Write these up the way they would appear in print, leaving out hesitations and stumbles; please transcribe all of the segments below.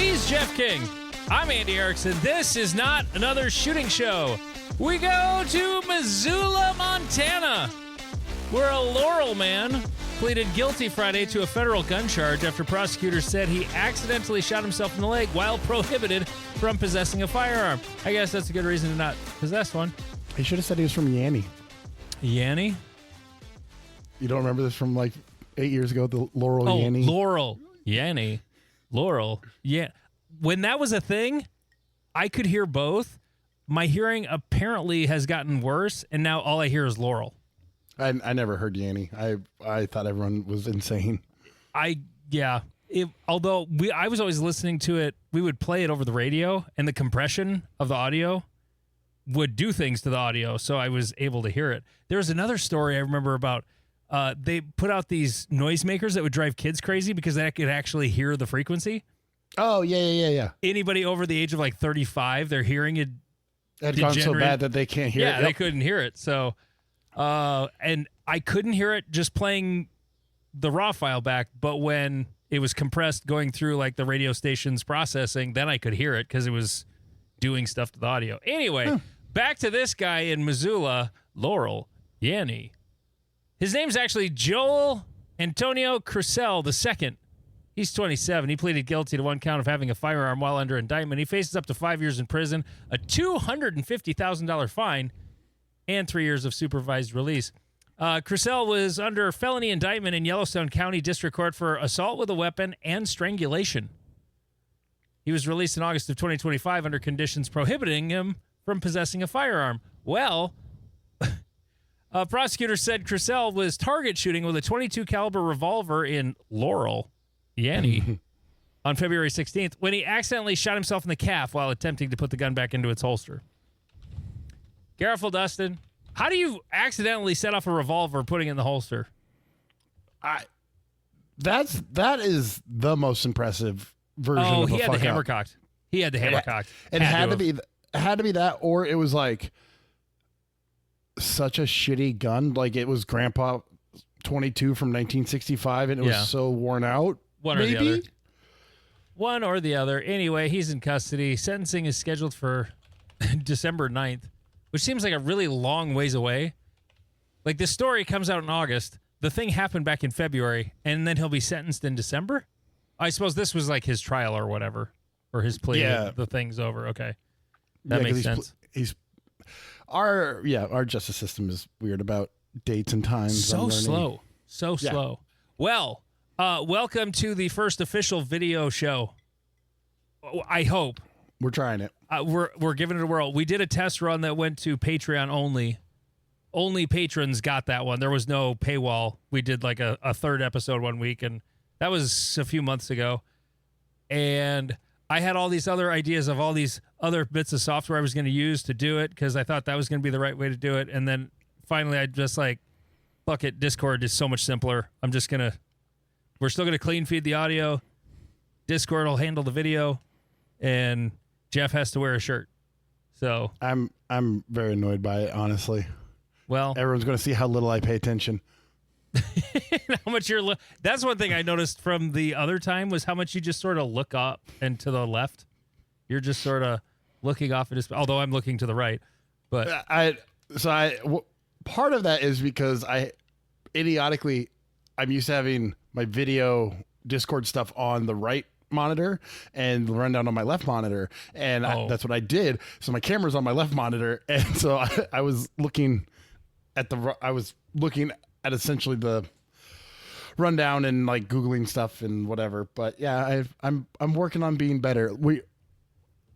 He's Jeff King. I'm Andy Erickson. This is not another shooting show. We go to Missoula, Montana, where a Laurel man pleaded guilty Friday to a federal gun charge after prosecutors said he accidentally shot himself in the leg while prohibited from possessing a firearm. I guess that's a good reason to not possess one. He should have said he was from Yanny. Yanny? You don't remember this from like 8 years ago, the Laurel Yanny? Laurel. Yanny. Laurel. Yeah. When that was a thing, I could hear both. My hearing apparently has gotten worse, and now all I hear is Laurel. I never heard Yanny. I thought everyone was insane. I was always listening to it. We would play it over the radio, and the compression of the audio would do things to the audio, so I was able to hear it. There was another story I remember about. They put out these noisemakers that would drive kids crazy because they could actually hear the frequency. Oh, yeah. Anybody over the age of like 35, their hearing had gone so bad that they can't hear it. Yeah, they couldn't hear it. So, and I couldn't hear it just playing the raw file back, but when it was compressed going through like the radio station's processing, then I could hear it because it was doing stuff to the audio. Anyway, back to this guy in Missoula, Laurel Yanny. His name's actually Joel Antonio Crucell II. He's 27. He pleaded guilty to one count of having a firearm while under indictment. He faces up to 5 years in prison, a $250,000 fine, and 3 years of supervised release. Crucell was under felony indictment in Yellowstone County District Court for assault with a weapon and strangulation. He was released in August of 2025 under conditions prohibiting him from possessing a firearm. Well, a prosecutor said Crucell was target shooting with a .22 caliber revolver in Laurel, Yanny, on February 16th when he accidentally shot himself in the calf while attempting to put the gun back into its holster. Careful, Dustin. How do you accidentally set off a revolver putting it in the holster? That is the most impressive version of a fuck up. He had the hammer cocked. He had the hammer cocked. It had to be that, or it was like such a shitty gun. Like it was Grandpa 22 from 1965, and it was so worn out. One or the other. One or the other. Anyway, he's in custody. Sentencing is scheduled for December 9th, which seems like a really long ways away. Like this story comes out in August. The thing happened back in February, and then he'll be sentenced in December? I suppose this was like his trial or whatever, or his plea. Yeah. The thing's over. Okay. That makes sense. Our justice system is weird about dates and times. So slow. Well, welcome to the first official video show. I hope. We're trying it. We're giving it a whirl. We did a test run that went to Patreon only. Only patrons got that one. There was no paywall. We did like a third episode one week, and that was a few months ago. And I had all these other ideas of all these other bits of software I was going to use to do it because I thought that was going to be the right way to do it. And then finally I just like, fuck it, Discord is so much simpler. We're still going to clean feed the audio. Discord will handle the video, and Jeff has to wear a shirt. So I'm very annoyed by it, honestly. Well, everyone's going to see how little I pay attention. How much that's one thing I noticed from the other time was how much you just sort of look up and to the left. You're just sort of looking off at his, although I'm looking to the right. But part of that is because I'm used to having my video Discord stuff on the right monitor and the rundown on my left monitor, and that's what I did. So my camera's on my left monitor, and so I was looking at essentially the rundown and like Googling stuff and whatever. But yeah, I'm working on being better.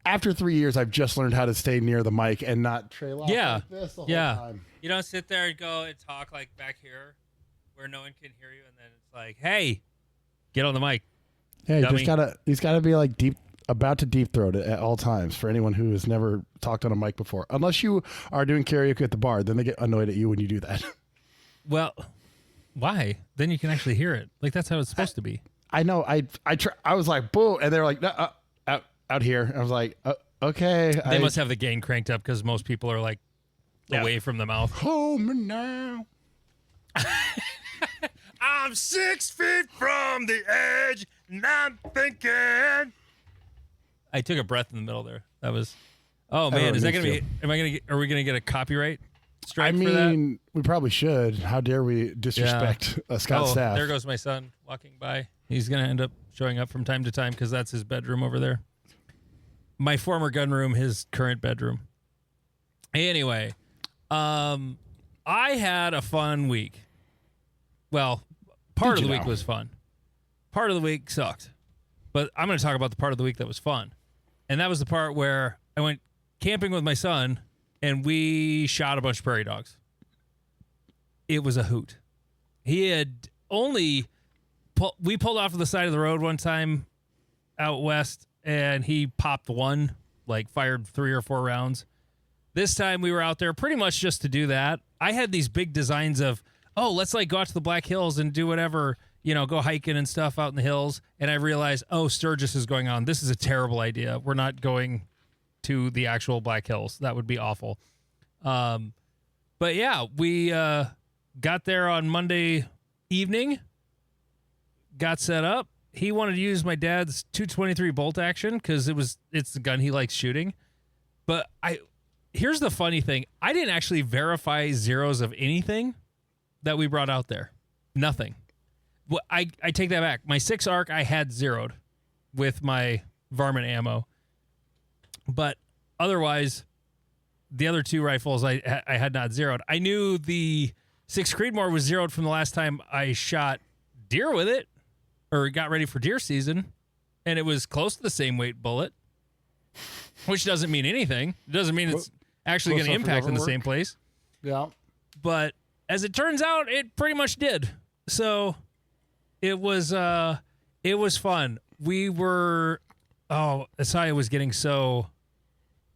After 3 years, I've just learned how to stay near the mic and not trail off like this the whole time. You don't sit there and go and talk like back here where no one can hear you, and then it's like, hey, get on the mic. Yeah, he's gotta be like about to deep throat it at all times for anyone who has never talked on a mic before. Unless you are doing karaoke at the bar, then they get annoyed at you when you do that. Well, why? Then you can actually hear it. Like that's how it's supposed to be. I know. I was like, boo, and they're like, no, out here. I was like, okay. They must have the gain cranked up because most people are like away from the mouth. Home now. I'm 6 feet from the edge, and I'm thinking I took a breath in the middle there. That was. Oh man, really is that gonna makes be? Am I gonna get? Are we gonna get a copyright strike I for that? mean, we probably should. How dare we disrespect Scott's staff? There goes my son walking by. He's gonna end up showing up from time to time because that's his bedroom over there. My former gun room, his current bedroom. Anyway, I had a fun week. Well, part of the week was fun. Part of the week sucked. But I'm going to talk about the part of the week that was fun. And that was the part where I went camping with my son and we shot a bunch of prairie dogs. It was a hoot. He had only... we pulled off to the side of the road one time out west and he popped one, like fired 3 or 4 rounds. This time we were out there pretty much just to do that. I had these big designs of, oh, let's like go out to the Black Hills and do whatever, go hiking and stuff out in the hills. And I realized, oh, Sturgis is going on. This is a terrible idea. We're not going to the actual Black Hills. That would be awful. But yeah, we got there on Monday evening, got set up. He wanted to use my dad's 223 bolt action because it's the gun he likes shooting. But here's the funny thing. I didn't actually verify zeros of anything that we brought out there. Nothing. Well, I take that back. My 6 ARC I had zeroed with my varmint ammo. But otherwise, the other 2 rifles I had not zeroed. I knew the 6 Creedmoor was zeroed from the last time I shot deer with it or got ready for deer season, and it was close to the same weight bullet, which doesn't mean anything. It doesn't mean it's actually going to impact in the same place. Yeah. But as it turns out, it pretty much did. So it was fun. We were, Asaya was getting so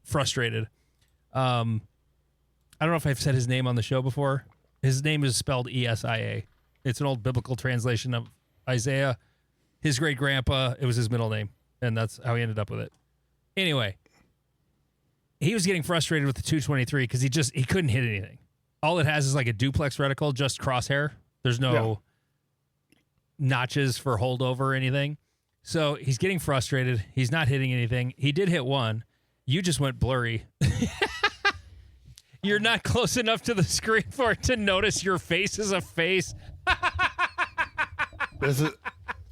frustrated. I don't know if I've said his name on the show before. His name is spelled Esia. It's an old biblical translation of Isaiah. His great grandpa, it was his middle name, and that's how he ended up with it. Anyway, he was getting frustrated with the 223 because he couldn't hit anything. All it has is like a duplex reticle, just crosshair. There's no notches for holdover or anything. So he's getting frustrated. He's not hitting anything. He did hit one. You just went blurry. You're not close enough to the screen for it to notice your face is a face.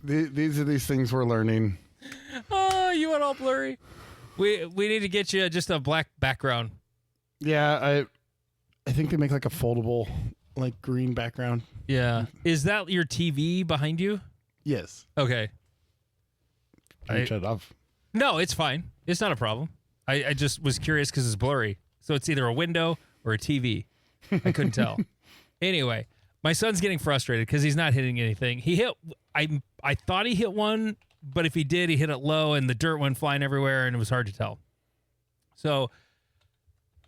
These are these things we're learning. Oh, you went all blurry. We need to get you just a black background. Yeah, I think they make like a foldable, like green background. Yeah. Is that your TV behind you? Yes. Okay. Can you shut it off? No, it's fine. It's not a problem. I just was curious because it's blurry. So it's either a window or a TV. I couldn't tell. Anyway, my son's getting frustrated because he's not hitting anything. He hit, I thought he hit one, but if he did, he hit it low and the dirt went flying everywhere and it was hard to tell. So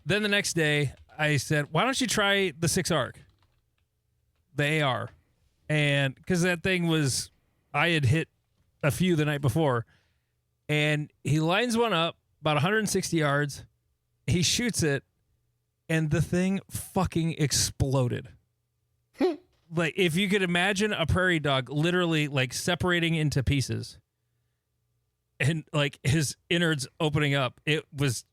then the next day I said, why don't you try the 6 ARC, the AR? And because that thing was, I had hit a few the night before, and he lines one up about 160 yards. He shoots it, and the thing fucking exploded. Like, if you could imagine a prairie dog literally, like, separating into pieces and, like, his innards opening up, it was...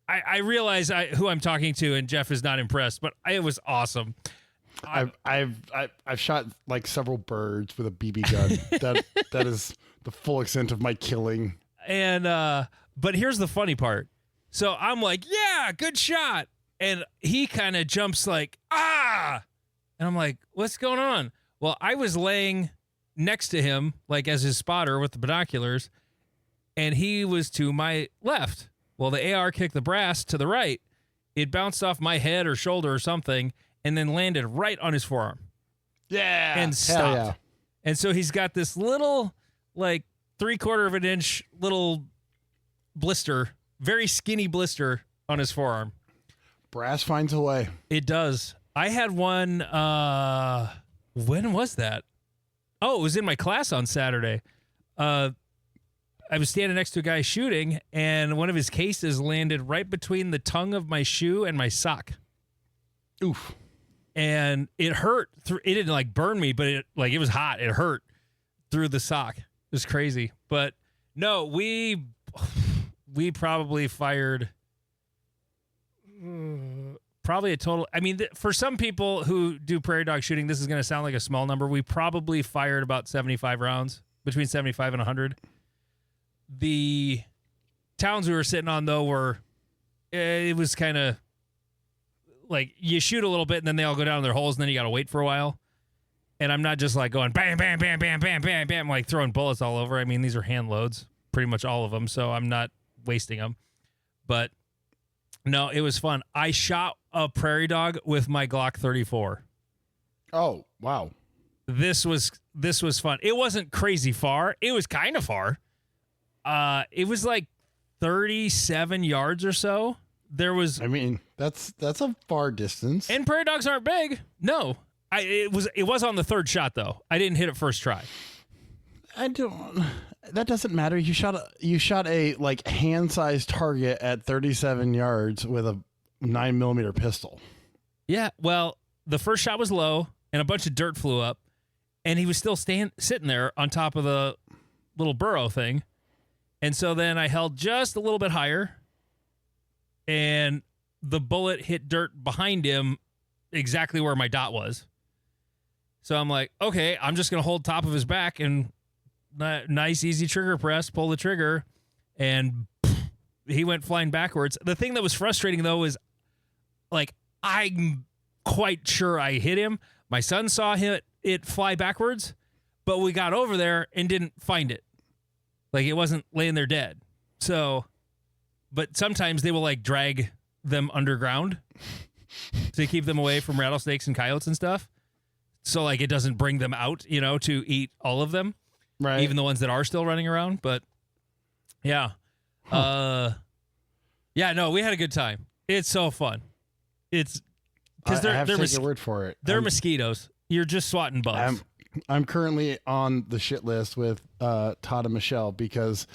I realize who I'm talking to, and Jeff is not impressed, but it was awesome. I've shot, like, several birds with a BB gun. That is the full extent of my killing. And, but here's the funny part. So I'm like, yeah, good shot. And he kind of jumps like, ah. And I'm like, what's going on? Well, I was laying next to him, like as his spotter with the binoculars, and he was to my left. Well, the AR kicked the brass to the right. It bounced off my head or shoulder or something and then landed right on his forearm. Yeah. And stopped. Yeah. And so he's got this little, like, 3/4 of an inch little blister, very skinny blister on his forearm. Brass finds a way. It does. I had one, when was that? Oh, it was in my class on Saturday. I was standing next to a guy shooting, and one of his cases landed right between the tongue of my shoe and my sock. Oof. And it hurt. It didn't, like, burn me, but it was hot. It hurt through the sock. It was crazy. But No, we probably fired probably a total. I mean, for some people who do prairie dog shooting, this is going to sound like a small number. We probably fired about 75 rounds, between 75 and 100. The towns we were sitting on, though, were, it was kind of like you shoot a little bit and then they all go down in their holes and then you got to wait for a while. And I'm not just like going bam, bam, bam, bam, bam, bam, bam, like throwing bullets all over. I mean, these are hand loads, pretty much all of them, so I'm not wasting them. But no, it was fun. I shot a prairie dog with my Glock 34. Oh, wow. This was fun. It wasn't crazy far. It was kind of far. It was like 37 yards or so. There was. I mean, that's a far distance. And prairie dogs aren't big. No. It was on the third shot though. I didn't hit it first try. That doesn't matter. You shot a like hand-sized target at 37 yards with a 9mm pistol. Yeah, well, the first shot was low and a bunch of dirt flew up and he was still sitting there on top of the little burrow thing. And so then I held just a little bit higher and the bullet hit dirt behind him exactly where my dot was. So I'm like, okay, I'm just going to hold top of his back and nice, easy trigger press, pull the trigger, and he went flying backwards. The thing that was frustrating, though, is like I'm quite sure I hit him. My son saw it fly backwards, but we got over there and didn't find it. Like it wasn't laying there dead. So, but sometimes they will like drag them underground to keep them away from rattlesnakes and coyotes and stuff. So like it doesn't bring them out, to eat all of them. Right. Even the ones that are still running around. But yeah. Huh. Yeah, no, we had a good time. It's so fun. It's because I have to take your word for it. They're mosquitoes. You're just swatting bugs. I'm currently on the shit list with Todd and Michelle because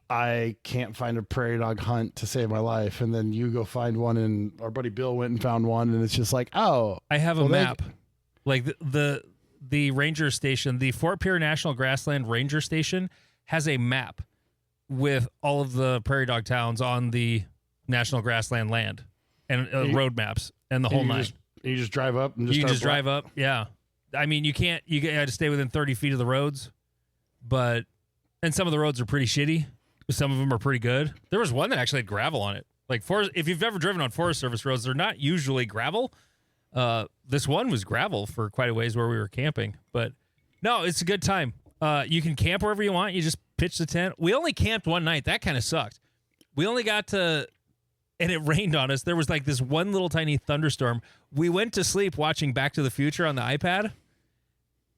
I can't find a prairie dog hunt to save my life. And then you go find one, and our buddy Bill went and found one, and it's just like, oh. I have a map. Like the ranger station, the Fort Pierre National Grassland Ranger Station has a map with all of the prairie dog towns on the national grassland land and road maps and the whole nine. You just drive up and you can just drive up. Yeah. I mean, you got to stay within 30 feet of the roads, and some of the roads are pretty shitty. Some of them are pretty good. There was one that actually had gravel on it. Like if you've ever driven on Forest Service roads, they're not usually gravel. This one was gravel for quite a ways where we were camping, but no, it's a good time. You can camp wherever you want. You just pitch the tent. We only camped one night. That kind of sucked. We only got to, and it rained on us. There was like this one little tiny thunderstorm. We went to sleep watching Back to the Future on the iPad.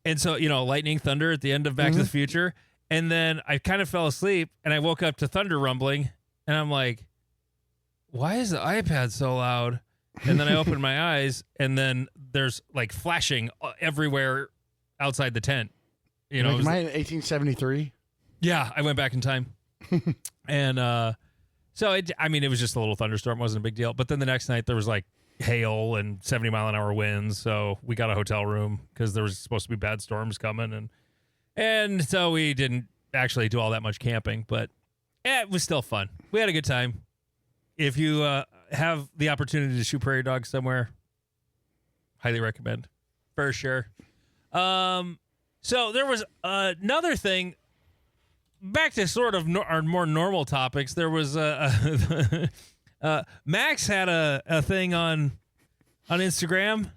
And so, lightning, thunder at the end of Back to the Future. And then I kind of fell asleep and I woke up to thunder rumbling and I'm like, why is the iPad so loud? And then I opened my eyes, and then there's like flashing everywhere outside the tent. Am I in 1873? Yeah, I went back in time, and so it was just a little thunderstorm. It wasn't a big deal. But then the next night there was like hail and 70-mile-an-hour winds, so we got a hotel room because there was supposed to be bad storms coming, and so we didn't actually do all that much camping. But it was still fun. We had a good time. If you have the opportunity to shoot prairie dogs somewhere, highly recommend, for sure. So there was another thing, back to sort of our more normal topics. There was Max had a thing on Instagram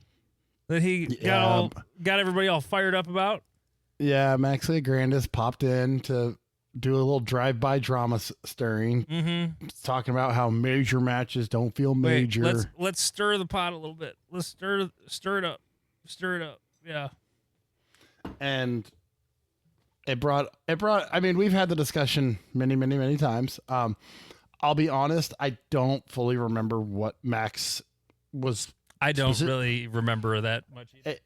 that he got everybody all fired up about. Yeah, Max Leograndis popped in to do a little drive-by drama stirring, talking about how major matches don't feel major. Wait, let's stir the pot a little bit. Let's stir it up. Yeah. And it brought. I mean, we've had the discussion many times. I'll be honest, I don't fully remember what Max was. I don't really remember that much either.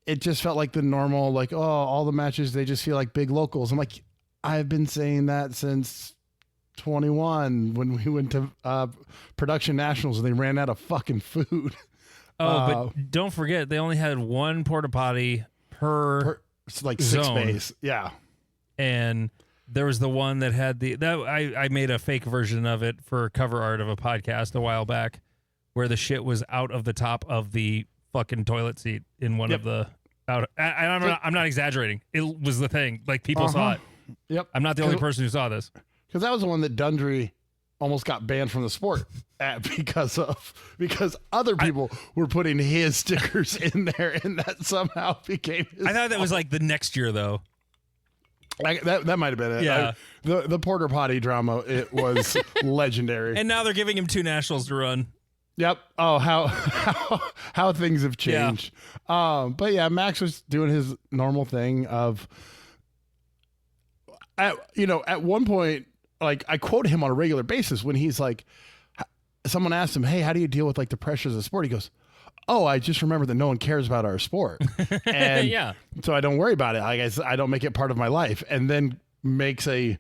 It just felt like the normal, like, oh, all the matches, they just feel like big locals. I'm like, I've been saying that since 21 when we went to Production Nationals and they ran out of fucking food. But don't forget, they only had one porta potty per like zone. 6 space. Yeah. And There was the one that had I made a fake version of it for cover art of a podcast a while back, where the shit was out of the top of the fucking toilet seat in one of the out. I'm not exaggerating. It was the thing. Like people saw it. Yep. I'm not the only person who saw this. Because that was the one that Dundry almost got banned from the sport because other people were putting his stickers in there, and that somehow became his I thought that fault. was like the next year though. That might have been it. Yeah. The porter potty drama, it was legendary. And now they're giving him 2 nationals to run. Yep. Oh, how things have changed. But yeah, Max was doing his normal thing of, at one point, like I quote him on a regular basis when he's like, someone asked him, "Hey, how do you deal with like the pressures of sport?" He goes, "Oh, I just remember that no one cares about our sport, and Yeah. so I don't worry about it. I don't make it part of my life." And then makes a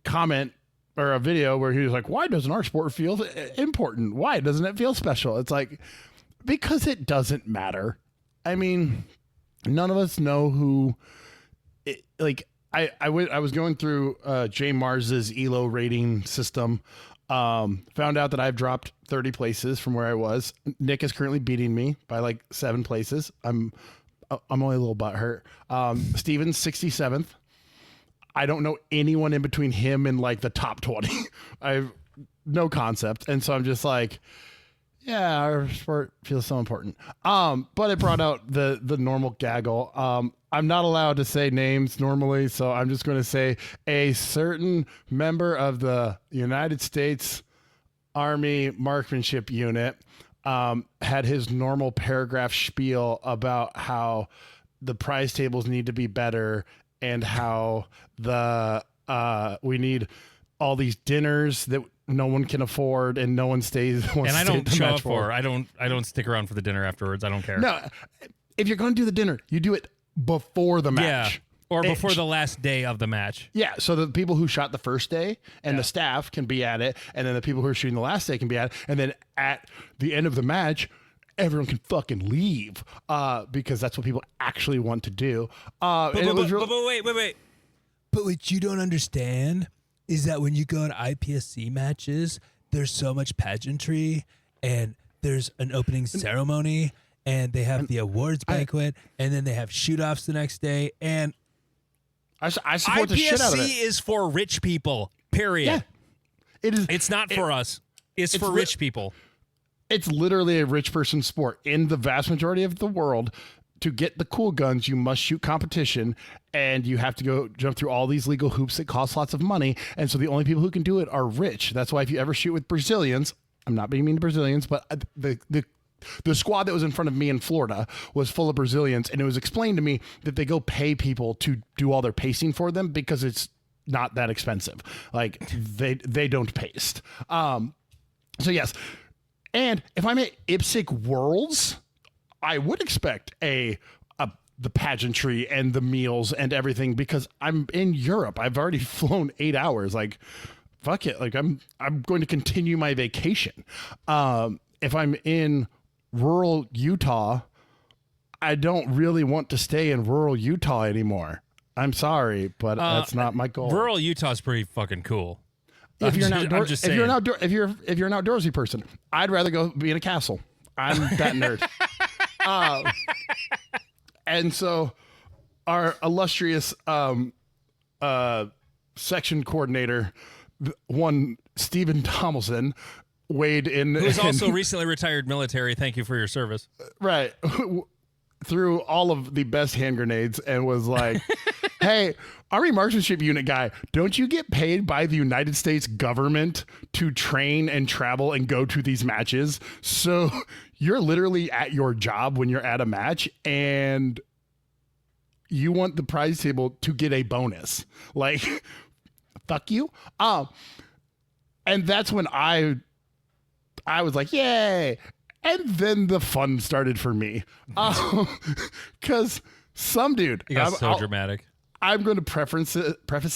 comment or a video where he was like, "Why doesn't our sport feel important? Why doesn't it feel special?" It's like, because it doesn't matter. I mean, none of us know who. I was going through Jay Mars's ELO rating system. Found out that I've dropped 30 places from where I was. Nick is currently beating me by like 7 places. I'm only a little butthurt. Steven's 67th. I don't know anyone in between him and like the top 20. I have no concept. And so I'm just like, yeah, our sport feels so important. But it brought out the normal gaggle. I'm not allowed to say names normally, so I'm just going to say a certain member of the United States Army Marksmanship Unit had his normal paragraph spiel about how the prize tables need to be better and how we need all these dinners that no one can afford and no one stays. And I don't show up for. I don't stick around for the dinner afterwards. I don't care. No, if you're going to do the dinner, you do it before the match. Yeah. Or before the last day of the match. Yeah, so the people who shot the first day and the staff can be at it, and then the people who are shooting the last day can be at it, and then at the end of the match, everyone can fucking leave because that's what people actually want to do. But wait. But what you don't understand is that when you go to IPSC matches, there's so much pageantry, and there's an opening ceremony, and they have the awards banquet, and then they have shoot-offs the next day, and I support the shit out of it. IPSC is for rich people, period. Yeah. It is. It's not for us. It's for rich people. It's literally a rich person sport. In the vast majority of the world, to get the cool guns, you must shoot competition, and you have to go jump through all these legal hoops that cost lots of money. And so the only people who can do it are rich. That's why if you ever shoot with Brazilians, I'm not being mean to Brazilians, but the squad that was in front of me in Florida was full of Brazilians, and it was explained to me that they go pay people to do all their pasting for them because it's not that expensive. Like they don't paste. So yes. And if I'm at IPSC Worlds, I would expect the pageantry and the meals and everything because I'm in Europe. I've already flown 8 hours. Like, fuck it. Like I'm going to continue my vacation. If I'm in rural Utah, I don't really want to stay in rural Utah anymore. I'm sorry, but that's not my goal. Rural Utah's pretty fucking cool. If you're an if you're an outdoorsy person, I'd rather go be in a castle. I'm that nerd. And so our illustrious section coordinator, one Stephen Tomlinson, weighed in. Who's also recently retired military. Thank you for your service. Right. Threw all of the best hand grenades and was like, hey, Army Marksmanship Unit guy, don't you get paid by the United States government to train and travel and go to these matches? So you're literally at your job when you're at a match and you want the prize table to get a bonus. Like, fuck you. And that's when I was like, yay. And then the fun started for me. Because some dude. You got so dramatic. I'm going to preface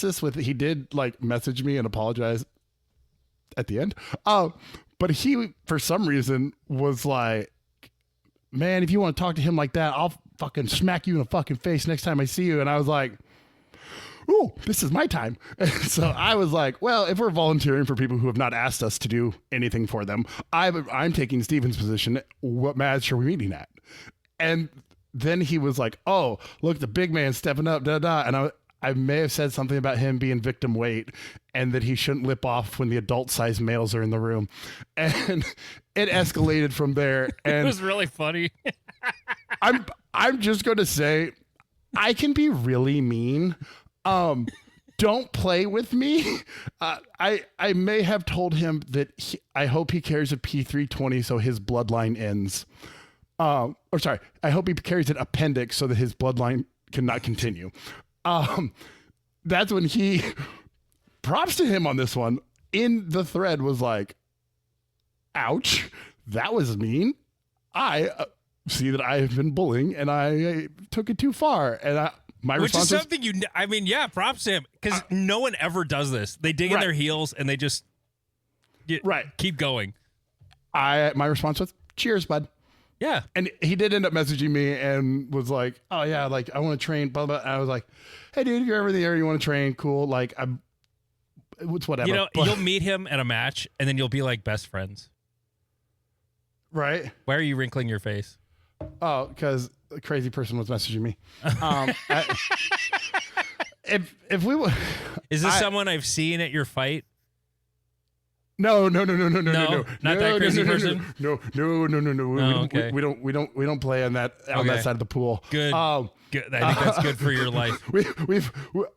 this with he did like message me and apologize at the end. But he, for some reason, was like, man, if you want to talk to him like that, I'll fucking smack you in the fucking face next time I see you. And I was like, ooh, this is my time. And so I was like, well, if we're volunteering for people who have not asked us to do anything for them, I'm taking Steven's position. What match are we meeting at? And then he was like, oh, look, the big man stepping up, And I may have said something about him being victim weight and that he shouldn't lip off when the adult-sized males are in the room. And it escalated from there. And It was really funny. I'm just going to say, I can be really mean. Don't play with me. I may have told him that I hope he carries a P320 so his bloodline ends. Or sorry, I hope he carries an appendix so that his bloodline cannot continue. That's when he, props to him on this one, in the thread was like, ouch, that was mean. I see that I have been bullying and I took it too far. And my Which is response was, something yeah, props to him. Because no one ever does this. They dig in Right. their heels and they just right. keep going. My response was, cheers, bud. Yeah. And he did end up messaging me and was like, oh yeah, like I want to train, blah, blah. And I was like, hey dude, if you're ever in the area, you want to train, cool. Like it's whatever. You know, But- you'll meet him at a match and then you'll be like best friends. right. Why are you wrinkling your face? Oh, because a crazy person was messaging me. If we would, Is this someone I've seen at your fight? no, not that crazy person? No. Oh, okay. We don't play on that Okay. side of the pool. Good. Good. I think that's good for your life.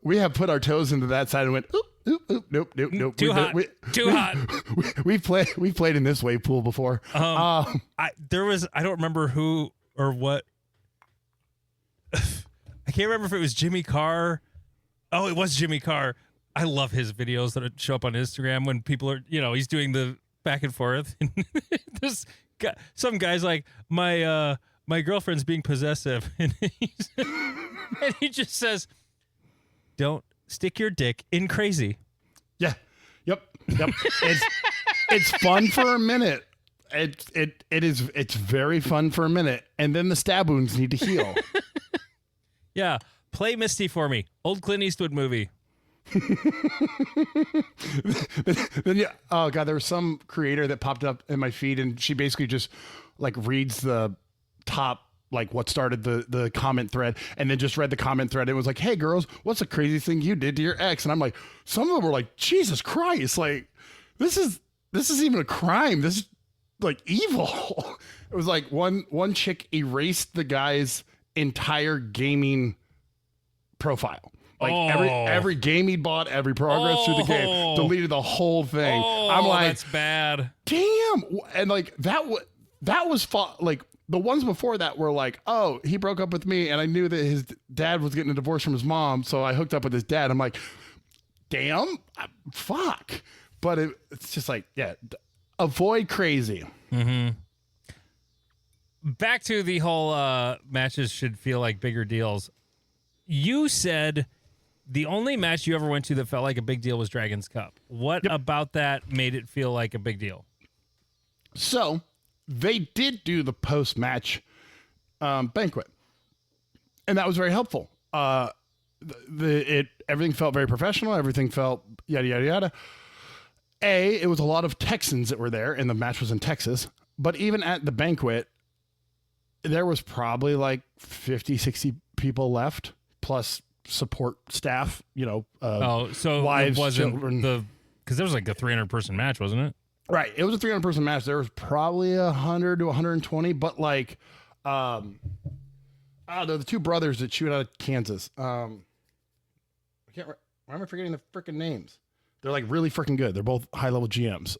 We have put our toes into that side and went oop, nope. Too hot. Too hot. We've played in this wave pool before. I don't remember who or what. I can't remember if it was Jimmy Carr. Oh, it was Jimmy Carr. I love his videos that show up on Instagram when people are, he's doing the back and forth. This guy, some guy's like, my girlfriend's being possessive, and he just says, "Don't stick your dick in crazy." Yeah. Yep. It's fun for a minute. It's very fun for a minute, and then the stab wounds need to heal. Yeah, play Misty for me. Old Clint Eastwood movie. Then oh god, there was some creator that popped up in my feed, and she basically just like reads the top, like what started the comment thread, and then just read the comment thread. It was like, hey girls, what's the craziest thing you did to your ex? And I'm like, some of them were like, Jesus Christ, like this is even a crime. This is like evil. It was like one chick erased the guy's entire gaming profile. Like every game he bought, every progress through the game, deleted the whole thing. I'm like, that's bad. damn. And like that was like the ones before that were like, oh, he broke up with me and I knew that his dad was getting a divorce from his mom, so I hooked up with his dad. I'm like, damn, fuck. But it's just like, yeah, avoid crazy. Mm-hmm. Back to the whole matches should feel like bigger deals. You said the only match you ever went to that felt like a big deal was Dragon's Cup. What about that made it feel like a big deal? So they did do the post-match banquet, and that was very helpful. Everything felt very professional. Everything felt yada, yada, yada. It was a lot of Texans that were there, and the match was in Texas. But even at the banquet, there was probably like 50, 60 people left, plus support staff, So wives, it wasn't children. because there was like a 300-person match, wasn't it? Right. It was a 300-person match. There was probably 100 to 120, but like, they're the two brothers that shoot out of Kansas. Why am I forgetting the freaking names? They're like really freaking good. They're both high-level GMs.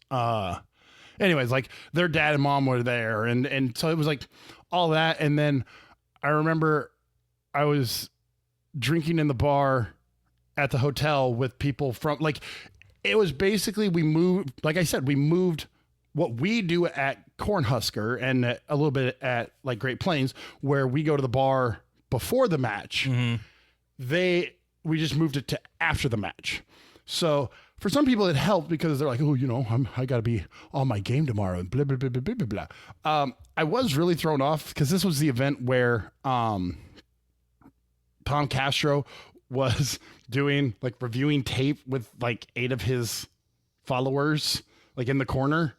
Anyways, like their dad and mom were there, and so it was like all that. And then I remember I was drinking in the bar at the hotel with people from like, it was basically, we moved what we do at Cornhusker and a little bit at like Great Plains, where we go to the bar before the match. Mm-hmm. We just moved it to after the match. So for some people it helped because they're like, oh, I got to be on my game tomorrow and blah, blah, blah, blah, blah, blah, blah. I was really thrown off because this was the event where Tom Castro was doing like reviewing tape with like 8 of his followers, like in the corner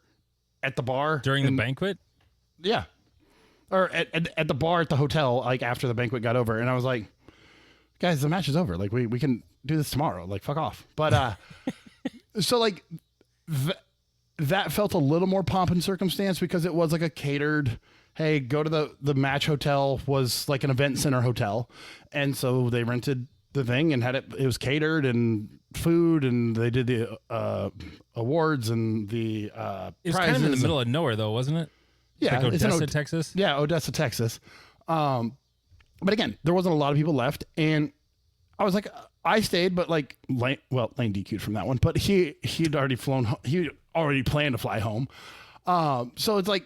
at the bar During the banquet? Yeah. Or at the bar at the hotel, like after the banquet got over. And I was like, guys, the match is over. Like we can do this tomorrow. Like fuck off. But so like that felt a little more pomp and circumstance because it was like a catered, hey, go to the match hotel, was like an event center hotel. And so they rented the thing and had it was catered and food, and they did the awards and the It was kind of in the middle of nowhere though, wasn't it? Yeah, like it's in Odessa, Texas. Yeah, Odessa, Texas. But again, there wasn't a lot of people left, and I was like, I stayed, but like, Lane DQ'd from that one, but he'd already flown. He already planned to fly home. So it's like,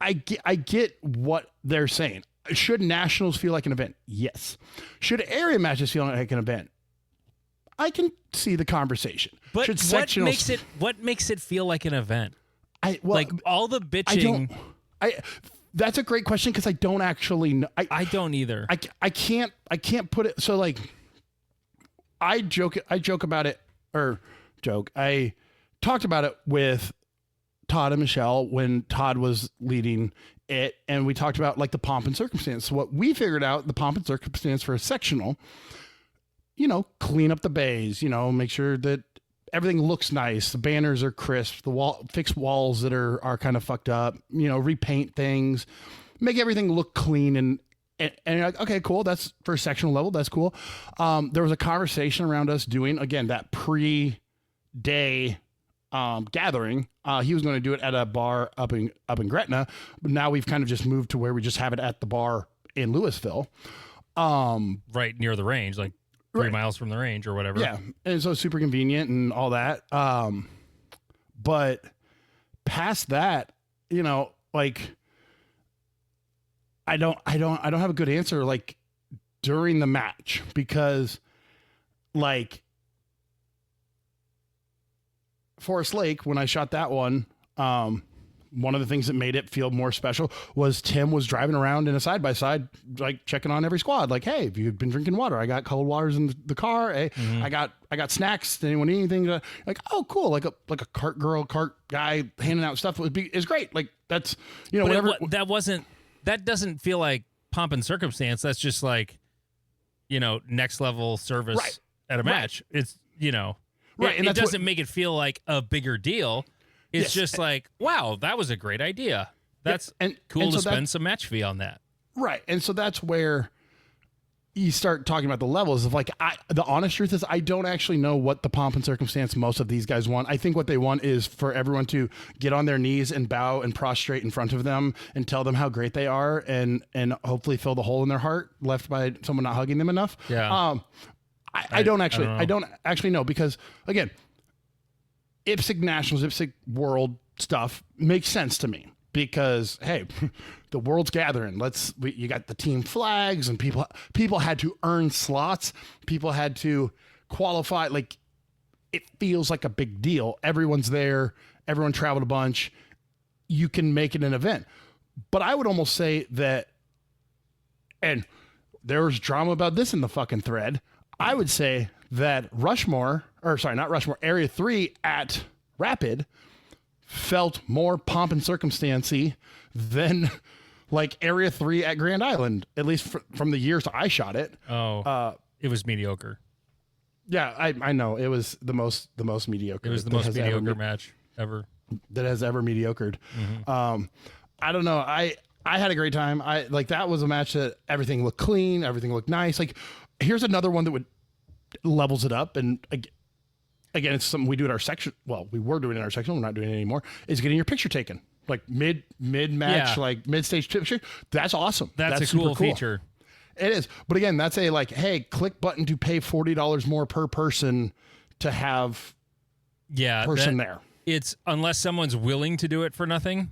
I get what they're saying. Should nationals feel like an event? Yes. Should area matches feel like an event? I can see the conversation. But Should what makes it feel like an event? Well, Like all the bitching. That's a great question because I don't actually know. I don't either. I can't put it. So like, I joke about it I talked about it with Todd and Michelle when Todd was leading it, and we talked about like the pomp and circumstance. So what we figured out, the pomp and circumstance for a sectional, clean up the bays, make sure that everything looks nice. The banners are crisp. Fix walls that are kind of fucked up. Repaint things, make everything look clean and you're like, okay, cool. That's for a sectional level. That's cool. There was a conversation around us doing again that pre-day gathering. He was going to do it at a bar up in Gretna, but now we've kind of just moved to where we just have it at the bar in Louisville, right near the range, like 3 miles from the range or whatever. Yeah, and so it's super convenient and all that. But past that, like I don't have a good answer like during the match because like Forest Lake, when I shot that one, one of the things that made it feel more special was Tim was driving around in a side-by-side, like checking on every squad. Like, hey, have you been drinking water? I got cold waters in the car. Hey, I got snacks. Did anyone need anything? Like, oh, cool. Like a cart guy handing out stuff is great. Like that's, whatever. That doesn't feel like pomp and circumstance. That's just like, next level service at a match. It's, Right, and it doesn't make it feel like a bigger deal. It's Yes. just like, wow, that was a great idea. That's cool to spend some match fee on that. Right. And so that's where you start talking about the levels of like, the honest truth is I don't actually know what the pomp and circumstance most of these guys want. I think what they want is for everyone to get on their knees and bow and prostrate in front of them and tell them how great they are and hopefully fill the hole in their heart left by someone not hugging them enough. Yeah. I don't actually know because again, IPSC Nationals, IPSC World stuff makes sense to me because hey, the world's gathering. You got the team flags and people had to earn slots. People had to qualify. Like it feels like a big deal. Everyone's there. Everyone traveled a bunch. You can make it an event. But I would almost say that, and there was drama about this in the fucking thread. I would say that Area 3 at Rapid felt more pomp and circumstancy than like Area 3 at Grand Island, at least from the years I shot it. It was mediocre. Yeah, I know. It was the most mediocre. It was the most mediocre match ever. That has ever mediocred. Mm-hmm. I don't know. I had a great time. That was a match that everything looked clean. Everything looked nice. Like, here's another one that levels it up. And again, it's something we do at our section. Well, we were doing it in our section. We're not doing it anymore. Is getting your picture taken. Like mid match, like mid stage picture. That's awesome. That's a super cool feature. It is. But again, that's a like, hey, click button to pay $40 more per person to have person there. It's unless someone's willing to do it for nothing.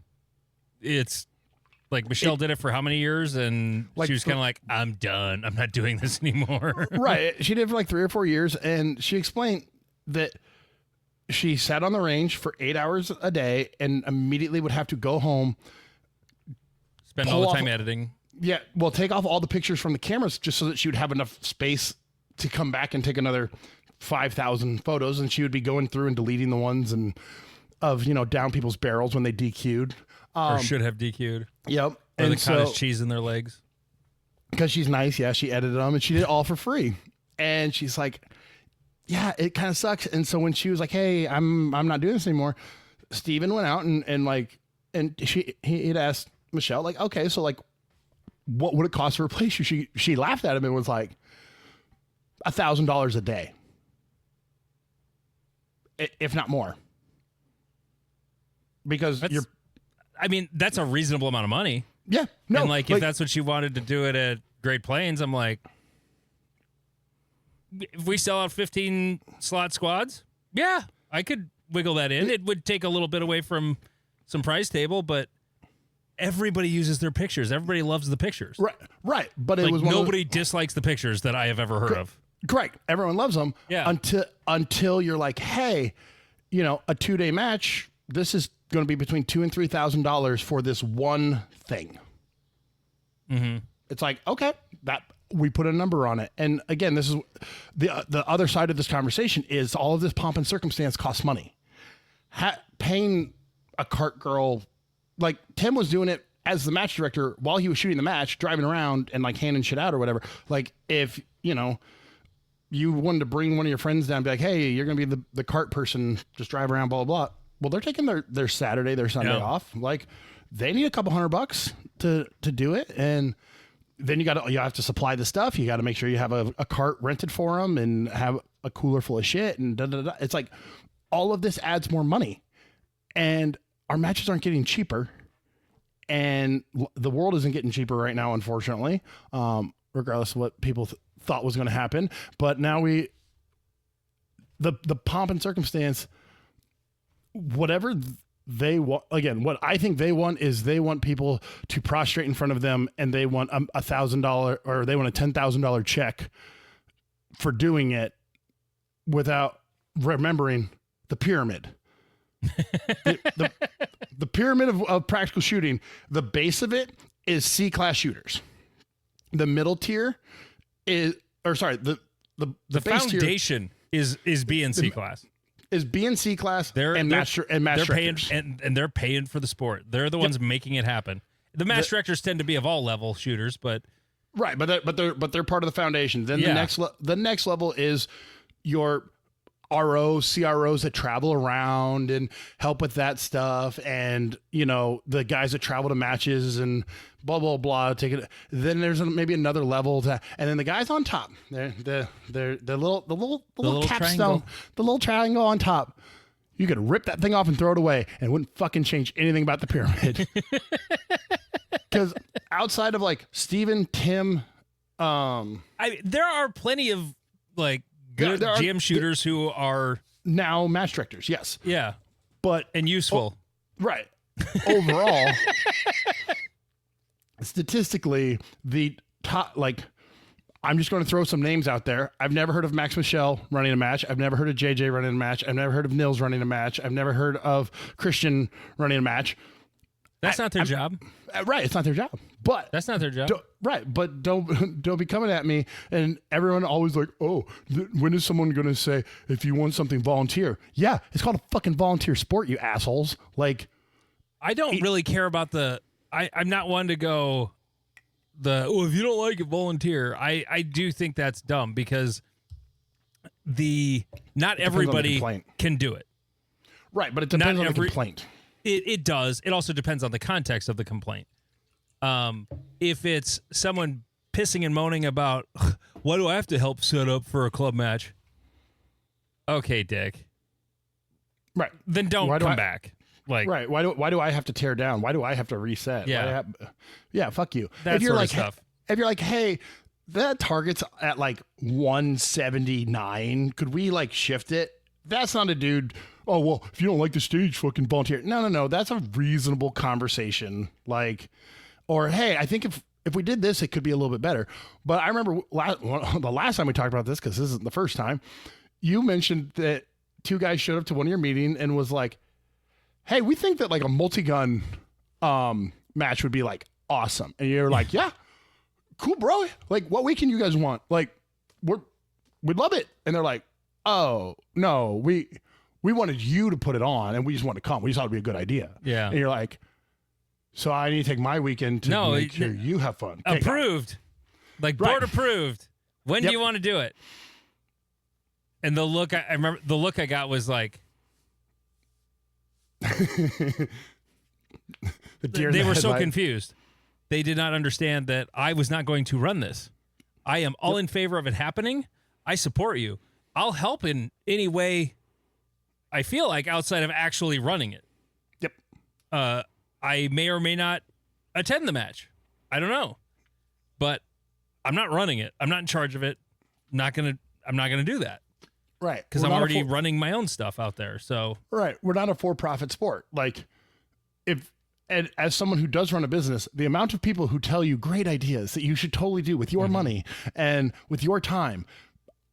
It's like Michelle did it for how many years, and she was kind of like, I'm done. I'm not doing this anymore. Right. She did it for like 3 or 4 years, and she explained that she sat on the range for 8 hours a day and immediately would have to go home. Spend all the time editing. Yeah, well, take off all the pictures from the cameras just so that she would have enough space to come back and take another 5,000 photos, and she would be going through and deleting the ones and of down people's barrels when they DQ'd. Or should have DQ'd. Yep. Or And the cottage cheese in their legs. because she's nice, yeah, she edited them and she did it all for free. And she's like, yeah, it kind of sucks. And so when she was like, hey, I'm not doing this anymore, Steven went out and he'd asked Michelle, like, okay, so like, what would it cost to replace you? She laughed at him and was like, $1,000 a day, if not more, because that's a reasonable amount of money. Yeah, no, and like if that's what she wanted to do it at Great Plains, I'm like, if we sell out 15 slot squads, yeah, I could wiggle that in. It would take a little bit away from some price table, but everybody uses their pictures. Everybody loves the pictures. Right. But it like was nobody dislikes the pictures that I have ever heard of. Correct. Everyone loves them. Yeah. Until you're like, hey, a 2-day match, this is going to be between $2,000 and $3,000 for this one thing. Mm-hmm. It's like, okay, that we put a number on it. And again, this is the other side of this conversation is all of this pomp and circumstance costs money. Paying a cart girl, like Tim was doing it as the match director while he was shooting the match, driving around and like handing shit out or whatever. Like if, you wanted to bring one of your friends down and be like, hey, you're going to be the cart person, just drive around, blah, blah, blah. Well, they're taking their Saturday, their Sunday off. Like they need a couple $100 to do it. And then you have to supply the stuff. You got to make sure you have a cart rented for them and have a cooler full of shit and da-da-da. It's like all of this adds more money and our matches aren't getting cheaper and the world isn't getting cheaper right now, unfortunately, regardless of what people thought was going to happen. But now the pomp and circumstance, whatever they want, again, what I think they want is they want people to prostrate in front of them and they want $1,000 or they want a $10,000 check for doing it without remembering the pyramid. the pyramid of practical shooting, the base of it is C-class shooters. The middle tier is, or sorry, the base foundation is B and C class. Is B and C class they're match paying directors. and they're paying for the sport. They're the ones making it happen. The match directors tend to be of all level shooters, but right, but they're part of the foundation. Then the next level is your CROs that travel around and help with that stuff, and the guys that travel to matches and blah blah blah. Take it. Then there's maybe another level and then the guys on top. They're the little capstone, the little triangle on top. You could rip that thing off and throw it away, and it wouldn't fucking change anything about the pyramid. Because outside of like Steven, Tim, there are plenty of like good GM shooters who are now match directors. Yes. Yeah. But and useful. Right. Overall, statistically, the top, like, I'm just going to throw some names out there. I've never heard of Max Michel running a match. I've never heard of JJ running a match. I've never heard of Nils running a match. I've never heard of Christian running a match. That's not their job. Right. It's not their job. But that's not their job. Right. But don't be coming at me. And everyone always like, oh, when is someone going to say, if you want something, volunteer? Yeah. It's called a fucking volunteer sport, you assholes. Like, I don't really care about I'm not one to go if you don't like it, volunteer. I do think that's dumb because not everybody can do it. Right. But it depends on the complaint. It does. It also depends on the context of the complaint. If it's someone pissing and moaning about, why do I have to help set up for a club match? Okay, Dick. Right. Then don't come back. Like, right. Why do I have to tear down? Why do I have to reset? Yeah. Yeah. Fuck you. That if you're sort like, of stuff. If you're like, hey, that target's at like 179. Could we like shift it? That's not a dude. Oh, well, if you don't like the stage, fucking volunteer. No. That's a reasonable conversation. Like, or, hey, I think if we did this, it could be a little bit better. But I remember the last time we talked about this, because this isn't the first time, you mentioned that two guys showed up to one of your meetings and was like, hey, we think that like a multi-gun match would be like awesome. And you're like, yeah, cool, bro. Like, what weekend you guys want? Like, we'd love it. And they're like, oh, no, we wanted you to put it on and we just wanted to come. We just thought it'd be a good idea. Yeah. And you're like, so I need to take my weekend to make sure you have fun. Okay, Approved. Like, Right. board approved. When do you want to do it? And the look, I remember the look I got was like, the deer in they the were so headlight. confused. They did not understand that I was not going to run this. I am all in favor of it happening. I support you. I'll help in any way I feel like outside of actually running it. Yep. I may or may not attend the match. I don't know. But I'm not running it. I'm not in charge of it. I'm not gonna do that. Right. Because We're I'm not a already for- running my own stuff out there. So Right. We're not a for-profit sport. Like, and as someone who does run a business, the amount of people who tell you great ideas that you should totally do with your money and with your time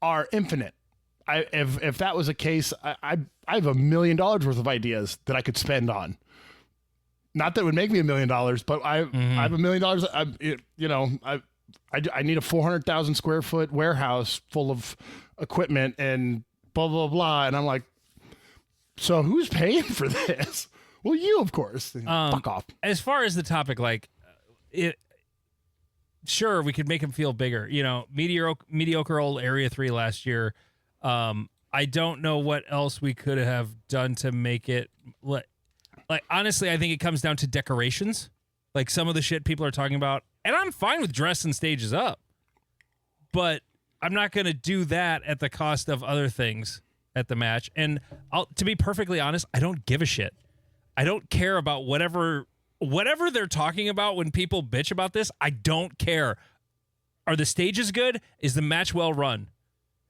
are infinite. If that was a case, I have $1 million worth of ideas that I could spend on. Not that it would make me $1 million, but I have $1 million. I need a 400,000 square foot warehouse full of equipment and blah, blah, blah. And I'm like, so who's paying for this? Well, you, of course. Fuck off. as far as the topic, like sure, we could make him feel bigger. You know, mediocre old Area 3 last year. I don't know what else we could have done to make it like honestly, I think it comes down to decorations. Like some of the shit people are talking about, and I'm fine with dressing stages up, but I'm not going to do that at the cost of other things at the match. And to be perfectly honest, I don't give a shit. I don't care about whatever they're talking about when people bitch about this. I don't care. Are the stages good? Is the match well run?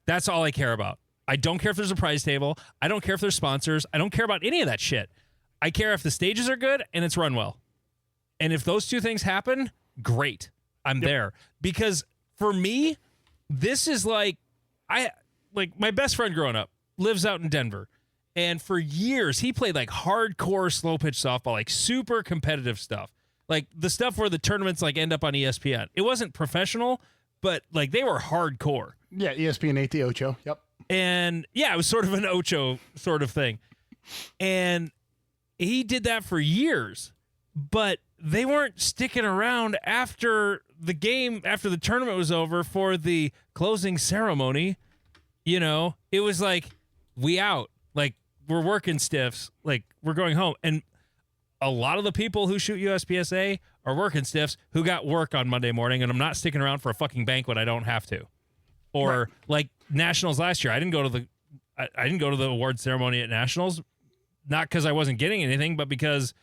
That's all I care about. I don't care if there's a prize table. I don't care if there's sponsors. I don't care about any of that shit. I care if the stages are good and it's run well. And if those two things happen, great. I'm there. Because for me, this is like my best friend growing up lives out in Denver. And for years, he played like hardcore slow pitch softball, like super competitive stuff. Like the stuff where the tournaments like end up on ESPN. It wasn't professional, but like they were hardcore. Yeah, ESPN 8 the Ocho. Yep. And yeah, it was sort of an Ocho sort of thing. And he did that for years, but they weren't sticking around after the game, after the tournament was over for the closing ceremony. You know, it was like, we out. Like, we're working stiffs. Like, we're going home. And a lot of the people who shoot USPSA are working stiffs who got work on Monday morning, and I'm not sticking around for a fucking banquet I don't have to. Or like Nationals last year, I didn't go to the award ceremony at Nationals, not because I wasn't getting anything, but because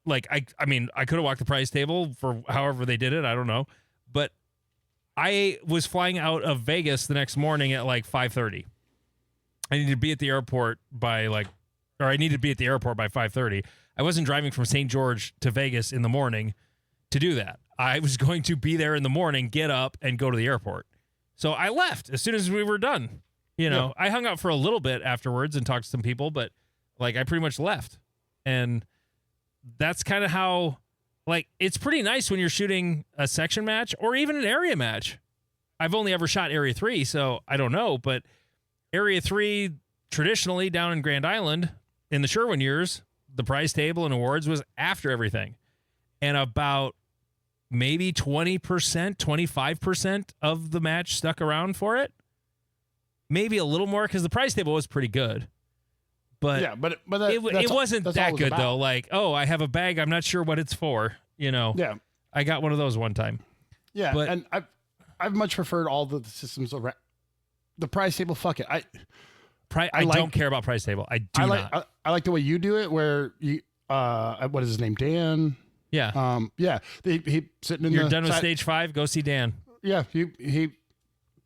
like I mean, I could have walked the prize table for however they did it, I don't know. But I was flying out of Vegas the next morning at like 5:30. I needed to be at the airport by I needed to be at the airport by 5:30. I wasn't driving from St. George to Vegas in the morning to do that. I was going to be there in the morning, get up, and go to the airport. So I left as soon as we were done. You know, I hung out for a little bit afterwards and talked to some people, but like I pretty much left. And that's kind of how, like, it's pretty nice when you're shooting a section match or even an area match. I've only ever shot Area 3, so I don't know, but Area 3 traditionally down in Grand Island in the Sherwin years, the prize table and awards was after everything. And about maybe 20%, 25% of the match stuck around for it. Maybe a little more because the prize table was pretty good. But yeah, but it wasn't that's that all it was good, about. though. Like, oh, I have a bag. I'm not sure what it's for. You know, Yeah. I got one of those one time. Yeah, But- and I've much preferred all the systems around the prize table. Fuck it, I I like- don't care about prize table. I do not. I like the way you do it, where you what is his name, Dan? Yeah. Yeah, he sitting in You're the done with side- stage 5. Go see Dan. Yeah, he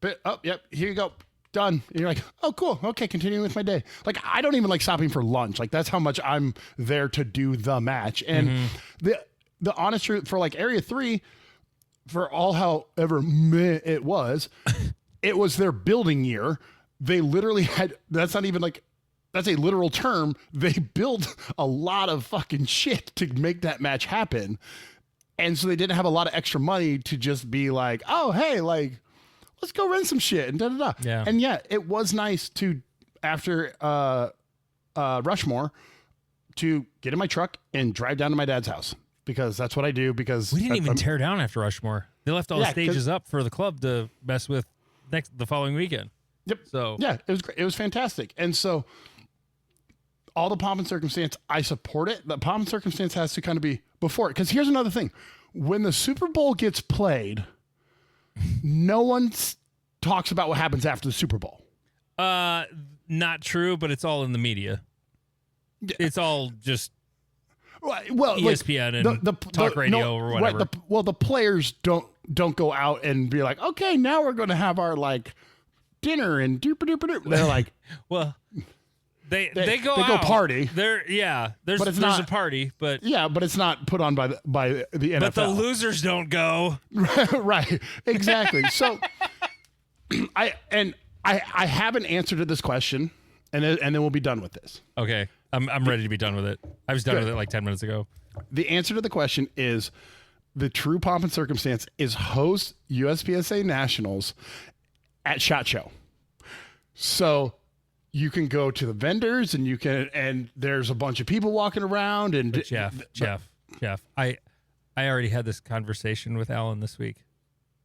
bit up. Yep, here you go. Done. And you're like, oh, cool. Okay, continuing with my day. Like, I don't even like stopping for lunch. Like, that's how much I'm there to do the match. And the honest truth for like Area 3, for all however meh it was their building year. They literally had, that's not even like, that's a literal term. They built a lot of fucking shit to make that match happen. And so they didn't have a lot of extra money to just be like, oh, hey, like, let's go rent some shit and da-da-da. Yeah. And yeah, it was nice to, after Rushmore, to get in my truck and drive down to my dad's house, because that's what I do. Because We didn't even tear down after Rushmore. They left all the stages up for the club to mess with the following weekend. Yep. So yeah, it was great. It was fantastic. And so all the pomp and circumstance, I support it. The pomp and circumstance has to kind of be before it. Because here's another thing. When the Super Bowl gets played, no one talks about what happens after the Super Bowl. not true, but it's all in the media. It's all just well, ESPN like and talk radio or whatever. Right, the players don't go out and be like, okay, now we're going to have our like dinner and doop doop doop. They're like, well, they go go out. party. There's a party, but yeah, but it's not put on by the NFL. But the losers don't go. Right, exactly. So I haven't answered to this question, and then we'll be done with this. Okay, I'm ready to be done with it. I was done with it like 10 minutes ago. The answer to the question is the true pomp and circumstance is host USPSA Nationals at SHOT Show. So you can go to the vendors and there's a bunch of people walking around and But Jeff, I already had this conversation with Alan this week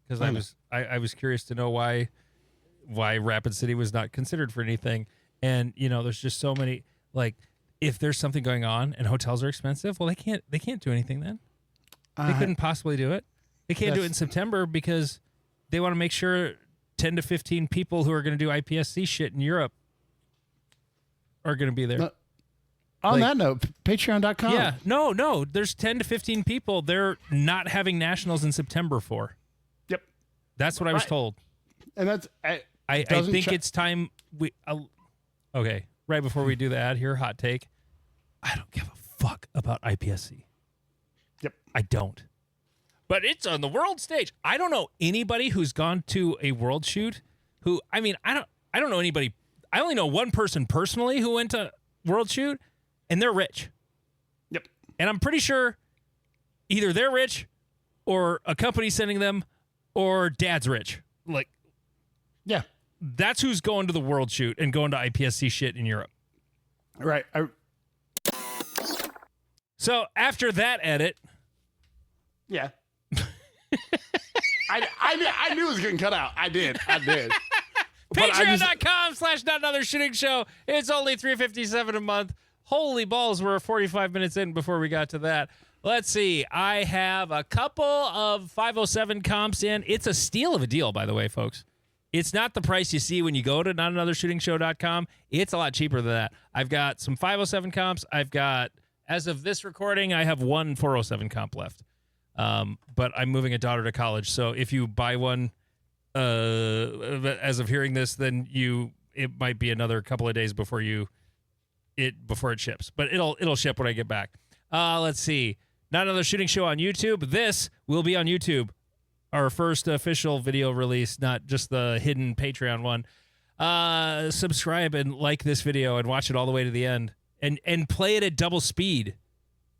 because I was curious to know why Rapid City was not considered for anything. And there's just so many, like, if there's something going on and hotels are expensive, well, they can't do anything then. They couldn't possibly do it. They can't do it in September because they want to make sure 10 to 15 people who are going to do IPSC shit in Europe are going to be there. On that note, patreon.com. Yeah, no. There's 10 to 15 people they're not having nationals in September for. Yep. That's what I was told. And that's... I think it's time we... okay, right before we do the ad here, hot take. I don't give a fuck about IPSC. Yep. I don't. But it's on the world stage. I don't know anybody who's gone to a world shoot who... I don't know anybody... I only know one person personally who went to World Shoot, and they're rich. Yep. And I'm pretty sure either they're rich or a company sending them or dad's rich. Like, yeah. That's who's going to the World Shoot and going to IPSC shit in Europe. Right. So after that edit... Yeah. I knew it was getting cut out. I did. Patreon.com/NotAnotherShootingShow. It's only $3.57 a month. Holy balls, we're 45 minutes in before we got to that. Let's see. I have a couple of 507 comps in. It's a steal of a deal, by the way, folks. It's not the price you see when you go to NotAnotherShootingShow.com. It's a lot cheaper than that. I've got some 507 comps. I've got, as of this recording, I have one 407 comp left. But I'm moving a daughter to college, so if you buy one as of hearing this, then it might be another couple of days before it ships. But it'll ship when I get back. Let's see. Not Another Shooting Show on YouTube. This will be on YouTube. Our first official video release, not just the hidden Patreon one. Subscribe and like this video and watch it all the way to the end. And play it at double speed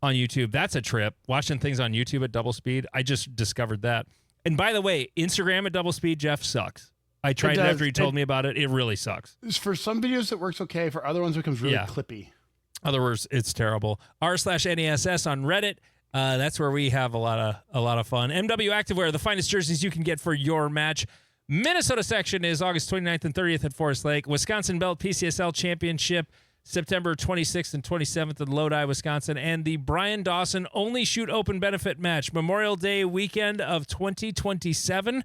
on YouTube. That's a trip. Watching things on YouTube at double speed. I just discovered that. And by the way, Instagram at double speed, Jeff, sucks. I tried it after you told me about it. It really sucks. For some videos, it works okay. For other ones, it becomes really clippy. Other words, it's terrible. r/NASS on Reddit. That's where we have a lot of fun. MW Activewear, the finest jerseys you can get for your match. Minnesota section is August 29th and 30th at Forest Lake. Wisconsin Belt PCSL Championship, September 26th and 27th in Lodi, Wisconsin. And the Brian Dawson Only Shoot Open benefit match, Memorial Day weekend of 2027.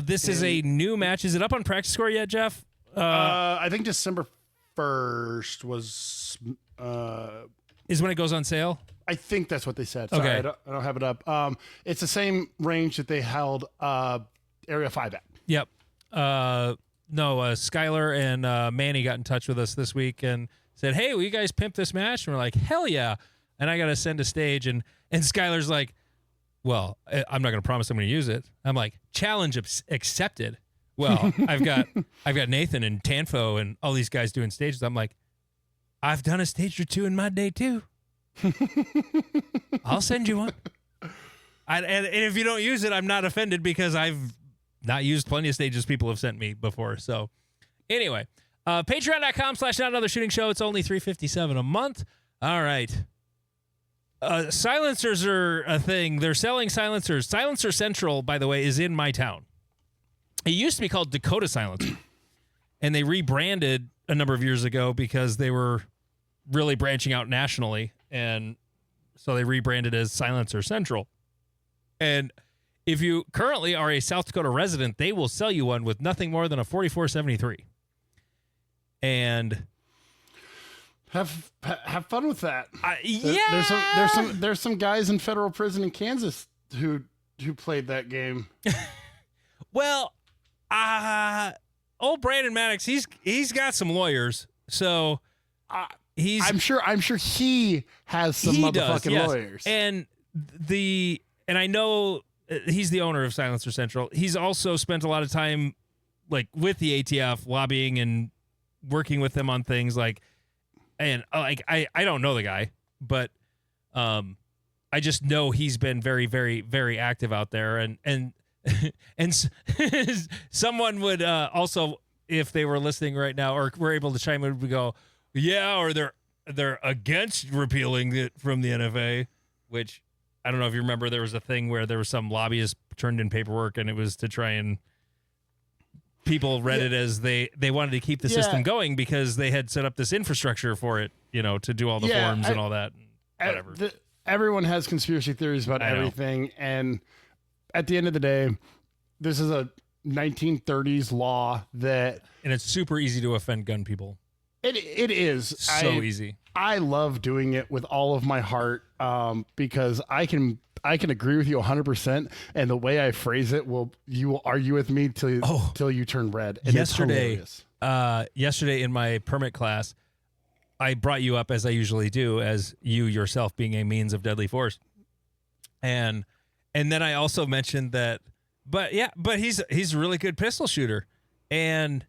This is a new match. Is it up on Practice Score yet, Jeff? I think December 1st was... is when it goes on sale? I think that's what they said. Sorry, okay. I don't have it up. It's the same range that they held Area 5 at. Yep. No, Skylar and Manny got in touch with us this week and said, hey, will you guys pimp this match? And we're like, hell yeah. And I got to send a stage. And Skylar's like, well, I'm not going to promise I'm going to use it. I'm like, challenge accepted. Well, I've got Nathan and Tanfo and all these guys doing stages. I'm like, I've done a stage or two in my day too. I'll send you one. And if you don't use it, I'm not offended because I've not used plenty of stages people have sent me before. So anyway, patreon.com/Not Another Shooting Show. It's only $3.57 a month. All right. Silencers are a thing. They're selling silencers. Silencer Central, by the way, is in my town. It used to be called Dakota Silencer, and they rebranded a number of years ago because they were really branching out nationally, and so they rebranded as Silencer Central. And if you currently are a South Dakota resident, they will sell you one with nothing more than a 4473. And have fun with that. There's some guys in federal prison in Kansas who played that game. Well, old Brandon Maddox, he's got some lawyers, so I'm sure he has some motherfucking lawyers. And I know he's the owner of Silencer Central. He's also spent a lot of time like with the ATF lobbying and working with them on things like, and like I don't know the guy, but I just know he's been very, very, very active out there, and someone would also, if they were listening right now or were able to chime in, would go, yeah, or they're against repealing it from the NFA, which I don't know if you remember. There was a thing where there was some lobbyist turned in paperwork, and it was to try and people read it as they wanted to keep the system going because they had set up this infrastructure for it, to do all the forms and all that. Whatever. Everyone has conspiracy theories about everything, and at the end of the day, this is a 1930s law and it's super easy to offend gun people. It is so easy. I love doing it with all of my heart because I can agree with you 100%, and the way I phrase it you will argue with me till you turn red. And yesterday in my permit class, I brought you up, as I usually do, as you yourself being a means of deadly force, and then I also mentioned that, but he's a really good pistol shooter, and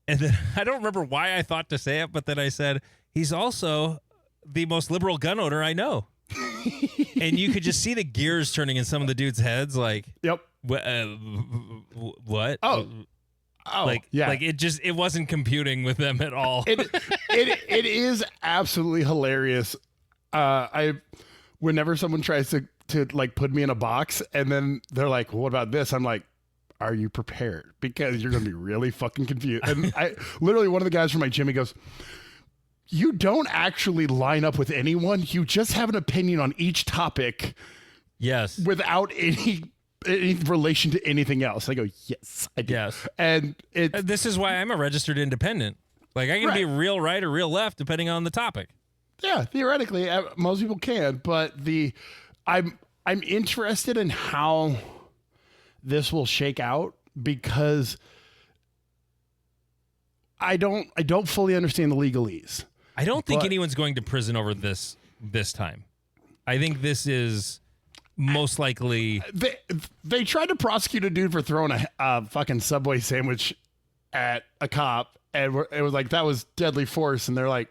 then I don't remember why I thought to say it, but then I said he's also the most liberal gun owner I know. And you could just see the gears turning in some of the dudes' heads, like, yep, what? Like it wasn't computing with them at all. It is absolutely hilarious. Whenever someone tries to like put me in a box and then they're like, well, what about this? I'm like, are you prepared? Because you're going to be really fucking confused. And literally one of the guys from my gym, he goes, you don't actually line up with anyone. You just have an opinion on each topic. Yes. Without any relation to anything else. I go, yes, I do. Yes. And this is why I'm a registered independent. Like I can be real right or real left depending on the topic. Yeah, theoretically, most people can, but I'm interested in how this will shake out because I don't fully understand the legalese. I don't think anyone's going to prison over this time. I think this is most likely. They tried to prosecute a dude for throwing a fucking Subway sandwich at a cop, and it was like that was deadly force, and they're like,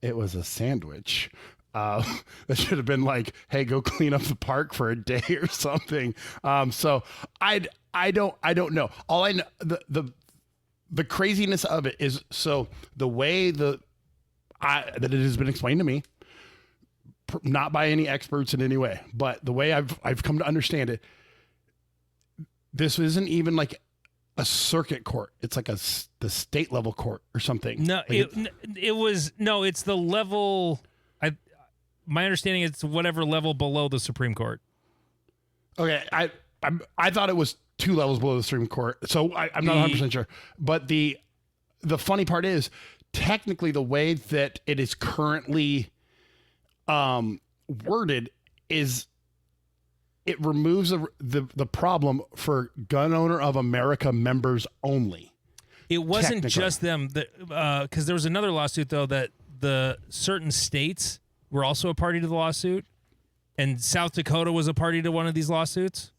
it was a sandwich. That should have been like, hey, go clean up the park for a day or something. So I don't know. All I know, the craziness of it is, so the way that it has been explained to me, not by any experts in any way, but the way I've come to understand it, this isn't even like a circuit court. It's like the state level court or something. No, like it's the level. My understanding is whatever level below the Supreme Court. Okay, I thought it was 2 levels below the Supreme Court, so I'm not 100% sure. But the funny part is, technically, the way that it is currently worded is it removes the problem for Gun Owner of America members only. It wasn't just them, because there was another lawsuit though that the certain states were also a party to the lawsuit, and South Dakota was a party to one of these lawsuits.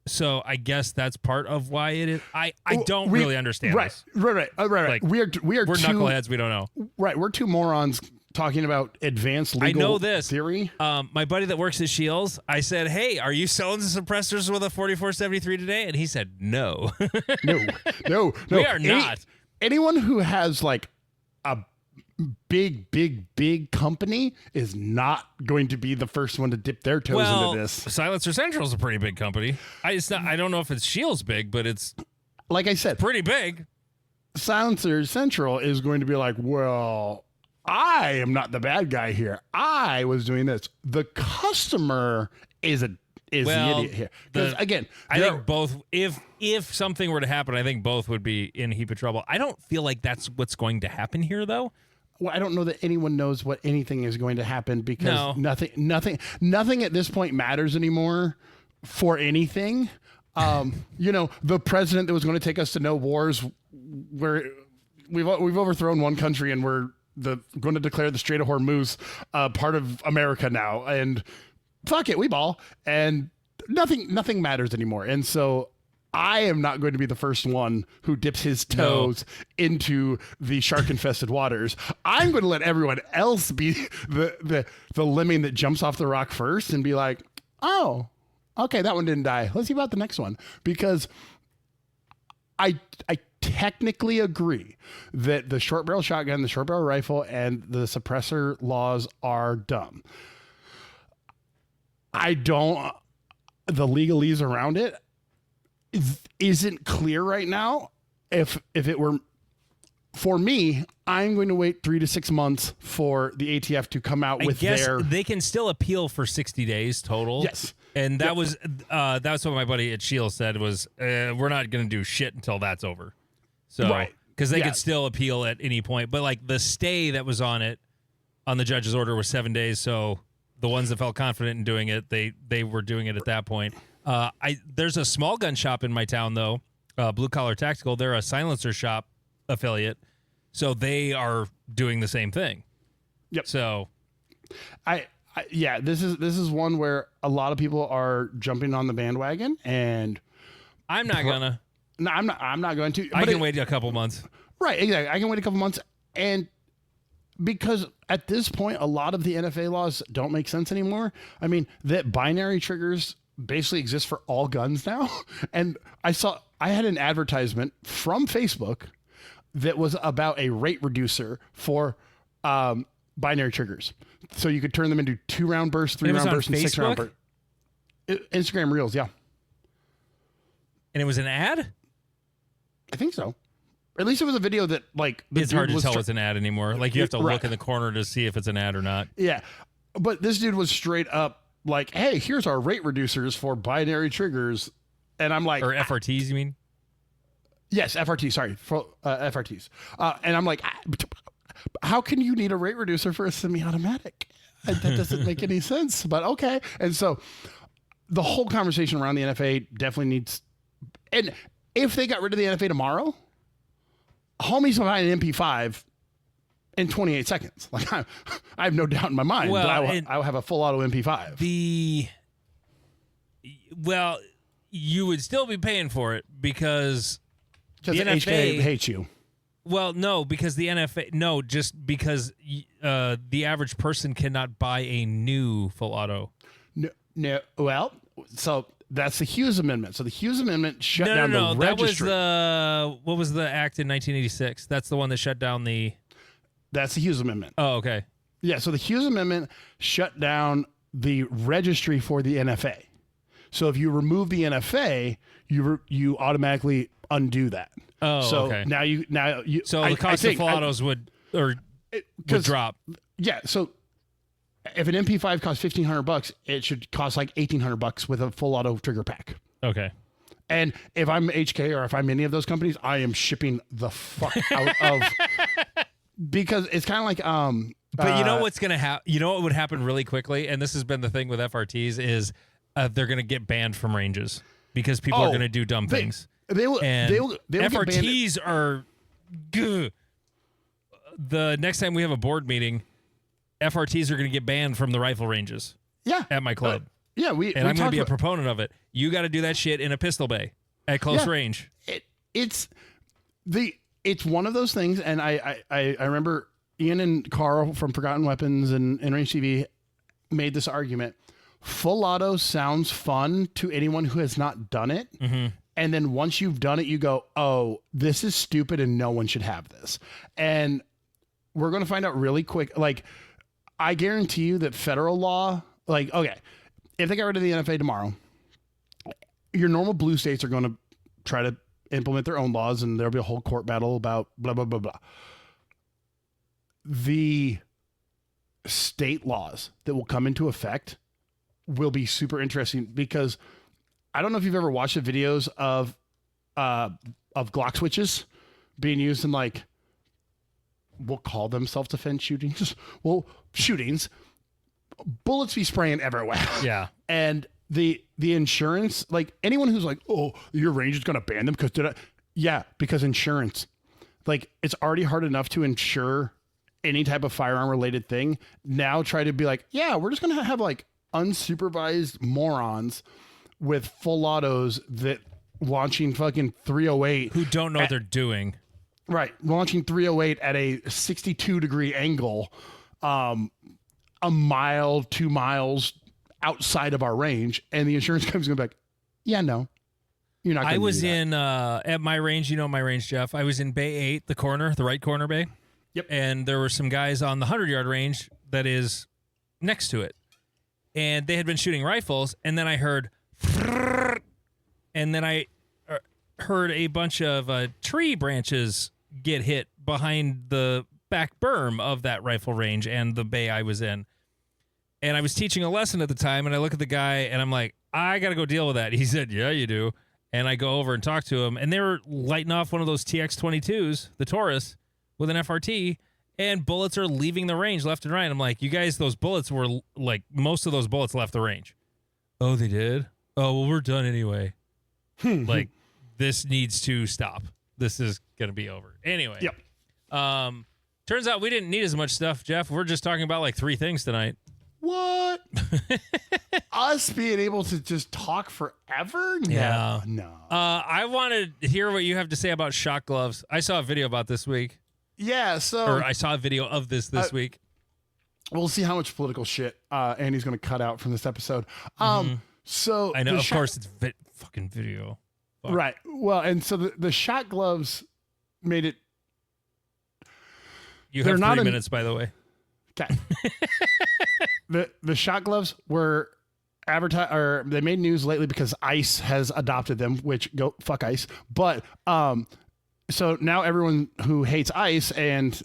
So I guess that's part of why it is. I don't really understand this. Right. Like, we are we're two knuckleheads. We don't know. Right. We're two morons talking about advanced legal know this. theory. My buddy that works at Shields, I said, "Hey, are you selling the suppressors with a 4473 today?" And he said, "No, No. we are not." Anyone who has like a big company is not going to be the first one to dip their toes into this. Silencer Central is a pretty big company. I don't know if it's Shields big, but it's Like I said, pretty big. Silencer Central is going to be like, well, I am not the bad guy here. I was doing this. The customer is the idiot here. Because again, I think both. If something were to happen, I think both would be in a heap of trouble. I don't feel like that's what's going to happen here, though. Well, I don't know that anyone knows what anything is going to happen because nothing at this point matters anymore for anything. The president that was going to take us to no wars, where we've overthrown one country and we're going to declare the Strait of Hormuz part of America now, and fuck it, we ball, and nothing matters anymore. And so I am not going to be the first one who dips his toes into the shark-infested waters. I'm going to let everyone else be the lemming that jumps off the rock first and be like, oh, okay, that one didn't die. Let's see about the next one. Because I technically agree that the short barrel shotgun, the short barrel rifle, and the suppressor laws are dumb. The legalese around it isn't clear right now. If it were for me, I'm going to wait 3 to 6 months for the ATF to come out with their. They can still appeal for 60 days total. Yes. And that's what my buddy at Shields said was, we're not going to do shit until that's over. So, Right. Because they could still appeal at any point. But like the stay that was on the judge's order was 7 days. So the ones that felt confident in doing it, they were doing it at that point. There's a small gun shop in my town though, Blue Collar Tactical. They're a silencer shop affiliate. So they are doing the same thing. Yep. So this is one where a lot of people are jumping on the bandwagon, and I'm not gonna. No, I'm not going to. I can wait a couple months. Right, exactly. I can wait a couple months, and because at this point, a lot of the NFA laws don't make sense anymore. I mean, that binary triggers basically exist for all guns now, and I had an advertisement from Facebook that was about a rate reducer for binary triggers, so you could turn them into 2-round bursts, 3-round bursts, and 6-round bursts. Instagram Reels, yeah. And it was an ad? I think so. Or at least it was a video that like it's hard to tell it's an ad anymore. Like you have to look in the corner to see if it's an ad or not. Yeah. But this dude was straight up like, hey, here's our rate reducers for binary triggers. And I'm like, or FRTs, you mean? Yes, FRT, sorry, for FRTs. And I'm like, how can you need a rate reducer for a semi-automatic? That doesn't make any sense, but okay. And so the whole conversation around the NFA definitely needs, and if they got rid of the NFA tomorrow, homies will find an MP5 in 28 seconds. Like I have no doubt in my mind that I will have a full auto MP5. You would still be paying for it because the NFA hates you. Well, no, because the NFA, just because the average person cannot buy a new full auto. No. Well, so that's the Hughes Amendment. So the Hughes Amendment shut down the registry. What was the act in 1986? That's the one that shut down the. That's the Hughes Amendment. Oh, okay. Yeah. So the Hughes Amendment shut down the registry for the NFA. So if you remove the NFA, you automatically undo that. Oh, so okay. Now you. So the cost of full autos would drop. Yeah. So if an MP5 costs $1,500, it should cost like $1,800 with a full auto trigger pack. Okay. And if I'm HK or if I'm any of those companies, I am shipping the fuck out of, because it's kind of like But you know what's gonna happen? You know what would happen really quickly, and this has been the thing with FRTs is they're gonna get banned from ranges because people are gonna do dumb things. They will FRTs are. The next time we have a board meeting, FRTs are going to get banned from the rifle ranges. Yeah, at my club. I'm going to be a proponent of it. You got to do that shit in a pistol bay at close range. It's one of those things, and I remember Ian and Carl from Forgotten Weapons and Range TV made this argument. Full auto sounds fun to anyone who has not done it. Mm-hmm. And then once you've done it, you go, oh, this is stupid and no one should have this. And we're going to find out really quick. Like, I guarantee you that federal law, like, okay, if they got rid of the NFA tomorrow, your normal blue states are going to try to implement their own laws and there'll be a whole court battle about blah, blah, blah, blah. The state laws that will come into effect will be super interesting because I don't know if you've ever watched the videos of Glock switches being used in, like, we'll call them self-defense shootings. Well, shootings, bullets be spraying everywhere. Yeah. And the insurance, like, anyone who's like, oh, your range is going to ban them because because insurance, like, it's already hard enough to insure any type of firearm related thing. Now try to be like, yeah, we're just going to have like unsupervised morons with full autos that launching fucking 308 Who don't know what they're doing. Right. Launching 308 at a 62-degree angle, a mile, 2 miles outside of our range. And the insurance company's going to be like, yeah, no, you're not going to I was do that. in, at my range, you know my range, Jeff. I was in Bay 8, the corner, the right corner bay. Yep. And there were some guys on the 100-yard range that is next to it. And they had been shooting rifles. And then I heard, and then I heard a bunch of tree branches get hit behind the back berm of that rifle range and the bay I was in. And I was teaching a lesson at the time, and I look at the guy, and I'm like, I got to go deal with that. He said, yeah, you do. And I go over and talk to him, and they were lighting off one of those TX-22s, the Taurus, with an FRT, and bullets are leaving the range left and right. I'm like, you guys, those bullets were, like, most of those bullets left the range. Oh, they did? Oh, well, we're done anyway. Like, this needs to stop. This is going to be over. Anyway. Yep. Turns out we didn't need as much stuff, Jeff. We're just talking about, like, 3 things tonight. What? Us being able to just talk forever? No. Yeah. No. I want to hear what you have to say about shock gloves. I saw a video about this week. Yeah, so Or I saw a video of this week. we'll see how much political shit Andy's going to cut out from this episode. So I know, the of course, it's fucking video. Fuck. right. Well, and so the shot gloves made it. You They're have not 3 an- minutes, by the way. Okay. the shot gloves were advertised, or they made news lately because ICE has adopted them. Which go fuck ICE. But so now everyone who hates ICE and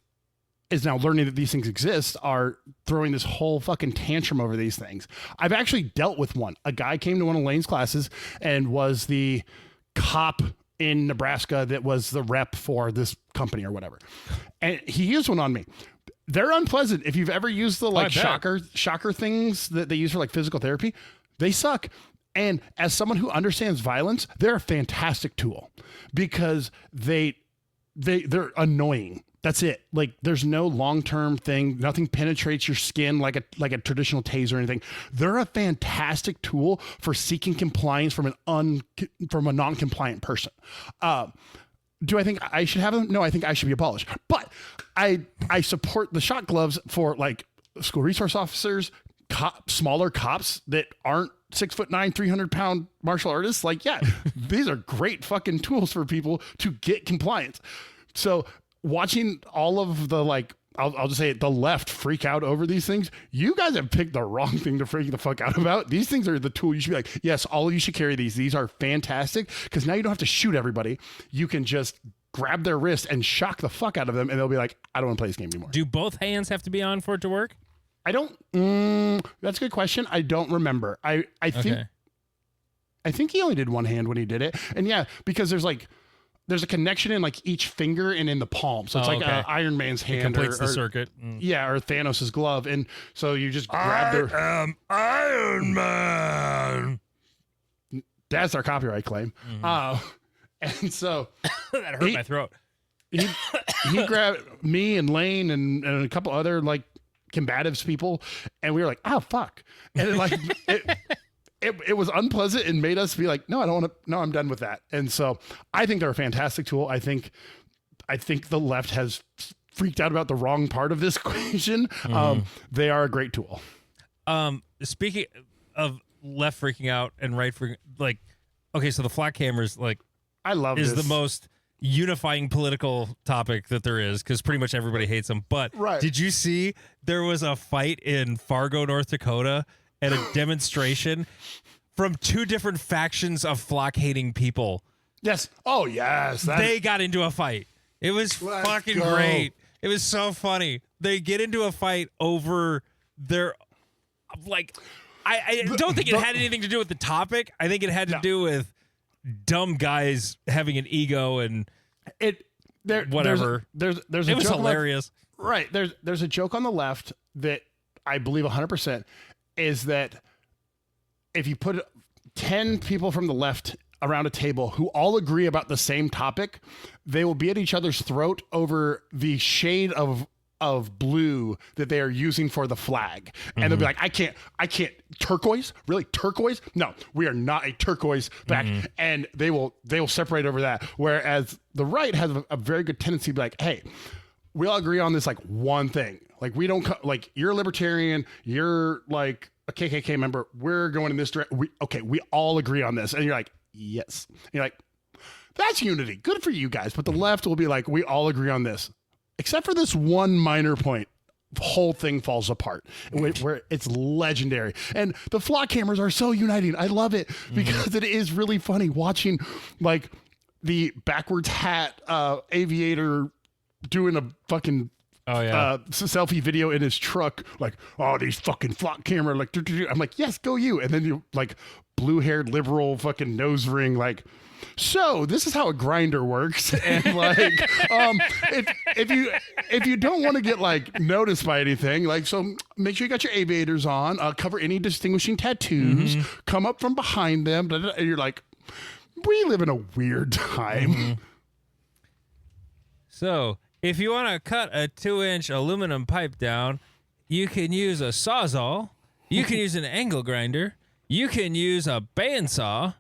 is now learning that these things exist are throwing this whole fucking tantrum over these things. I've actually dealt with one. A guy came to one of Lane's classes and was the cop in Nebraska that was the rep for this company or whatever. And he used one on me. They're unpleasant. If you've ever used the like shocker things that they use for like physical therapy, they suck. And as someone who understands violence, they're a fantastic tool because they're annoying. That's it. Like there's no long-term thing. Nothing penetrates your skin like a traditional taser or anything. They're a fantastic tool for seeking compliance from a non-compliant person. Do I think I should have them? No, I think I should be abolished. But I support the shot gloves for like school resource officers, smaller cops that aren't 6'9", 300-pound martial artists. Like, yeah, these are great fucking tools for people to get compliance. So watching all of the like, I'll just say it, the left freak out over these things. You guys have picked the wrong thing to freak the fuck out about. These things are the tool. You should be like, yes, all of you should carry these. These are fantastic because now you don't have to shoot everybody. You can just grab their wrist and shock the fuck out of them, and they'll be like, I don't want to play this game anymore. Do both hands have to be on for it to work? I don't. That's a good question. I don't remember. I think he only did one hand when he did it, and yeah, because there's a connection in like each finger and in the palm. So it's Iron Man's hand. It completes the circuit. Yeah, or Thanos' glove. And so you just grab their... I am Iron Man. That's our copyright claim. And so... that hurt my throat. He grabbed me and Lane and a couple other like combatives people. And we were like, oh, fuck. And it, like... It was unpleasant and made us be like, no, I don't want to. No, I'm done with that. And so I think they're a fantastic tool. I think the left has freaked out about the wrong part of this equation, they are a great tool. Speaking of left freaking out and right freaking, like, okay, so the flat cameras, like, I love is this. the most unifying political topic that there is because pretty much everybody hates them. But did you see there was a fight in Fargo, North Dakota at a demonstration from two different factions of flock hating people? Yes. Oh, yes. They got into a fight. It was fucking great. It was so funny. They get into a fight over their, like, I don't think it had anything to do with the topic. I think it had to do with dumb guys having an ego and whatever. There's a it was joke hilarious. Right. There's a joke on the left that I believe 100% is that if you put 10 people from the left around a table who all agree about the same topic, they will be at each other's throat over the shade of blue that they are using for the flag. And they'll be like, I can't turquoise? Really? Turquoise? No, we are not a turquoise back. And they will separate over that. Whereas the right has a very good tendency to be like, hey, we all agree on this like one thing. Like we don't like you're a libertarian, you're like a KKK member, we're going in this direction. We all agree on this. And you're like, yes. And you're like, that's unity. Good for you guys. But the left will be like, we all agree on this. Except for this one minor point, the whole thing falls apart where it's legendary. And the flock cameras are so uniting. I love it because it is really funny watching like the backwards hat aviator doing a fucking selfie video in his truck. Like, oh, these fucking flock camera. Like, I'm like, yes, go you. And then you like blue-haired liberal fucking nose ring like, so this is how a grinder works. And like, if you don't want to get like noticed by anything, like, so make sure you got your aviators on, cover any distinguishing tattoos, come up from behind them. And you're like, we live in a weird time. So if you want to cut a 2-inch aluminum pipe down, you can use a Sawzall. You can use an angle grinder. You can use a bandsaw.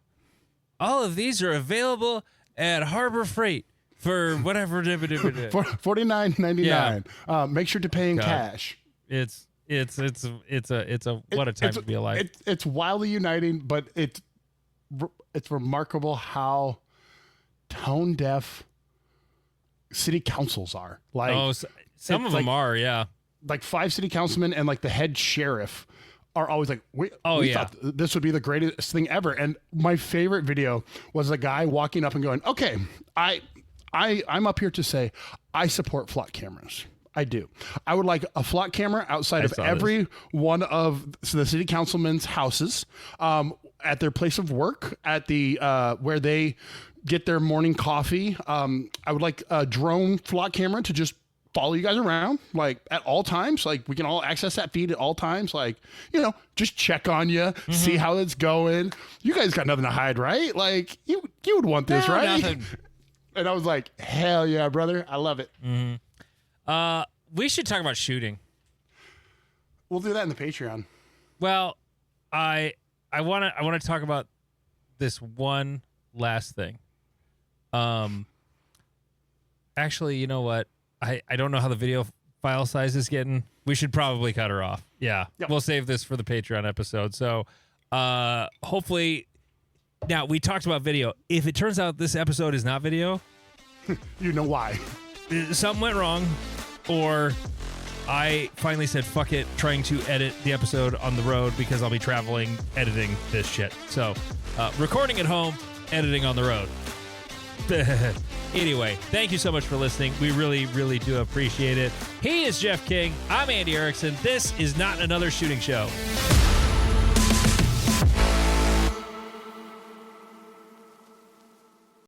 All of these are available at Harbor Freight for whatever. For $49.99. Make sure to pay in cash. It's what a time to be alive. It's wildly uniting, but it's remarkable how tone deaf city councils are. Like, some of them are, yeah. Like 5 city councilmen and like the head sheriff are always like, we thought this would be the greatest thing ever. And my favorite video was a guy walking up and going, okay, I'm up here to say I support flock cameras. I do. I would like a flock camera outside of every one of the city councilmen's houses, at their place of work, at the where they get their morning coffee. I would like a drone flock camera to just follow you guys around, like at all times. Like we can all access that feed at all times. Like, you know, just check on you, see how it's going. You guys got nothing to hide, right? Like you would want this, right? Nothing. And I was like, hell yeah, brother. I love it. We should talk about shooting. We'll do that in the Patreon. Well, I want to talk about this one last thing. Actually, you know what? I don't know how the video file size is getting. We should probably cut her off. Yeah. Yep. We'll save this for the Patreon episode. So hopefully, now we talked about video. If it turns out this episode is not video, you know why. Something went wrong, or I finally said fuck it, trying to edit the episode on the road because I'll be traveling, editing this shit. So recording at home, editing on the road. Anyway, thank you so much for listening. We really, really do appreciate it. He is Jeff King. I'm Andy Erickson. This is Not Another Shooting Show.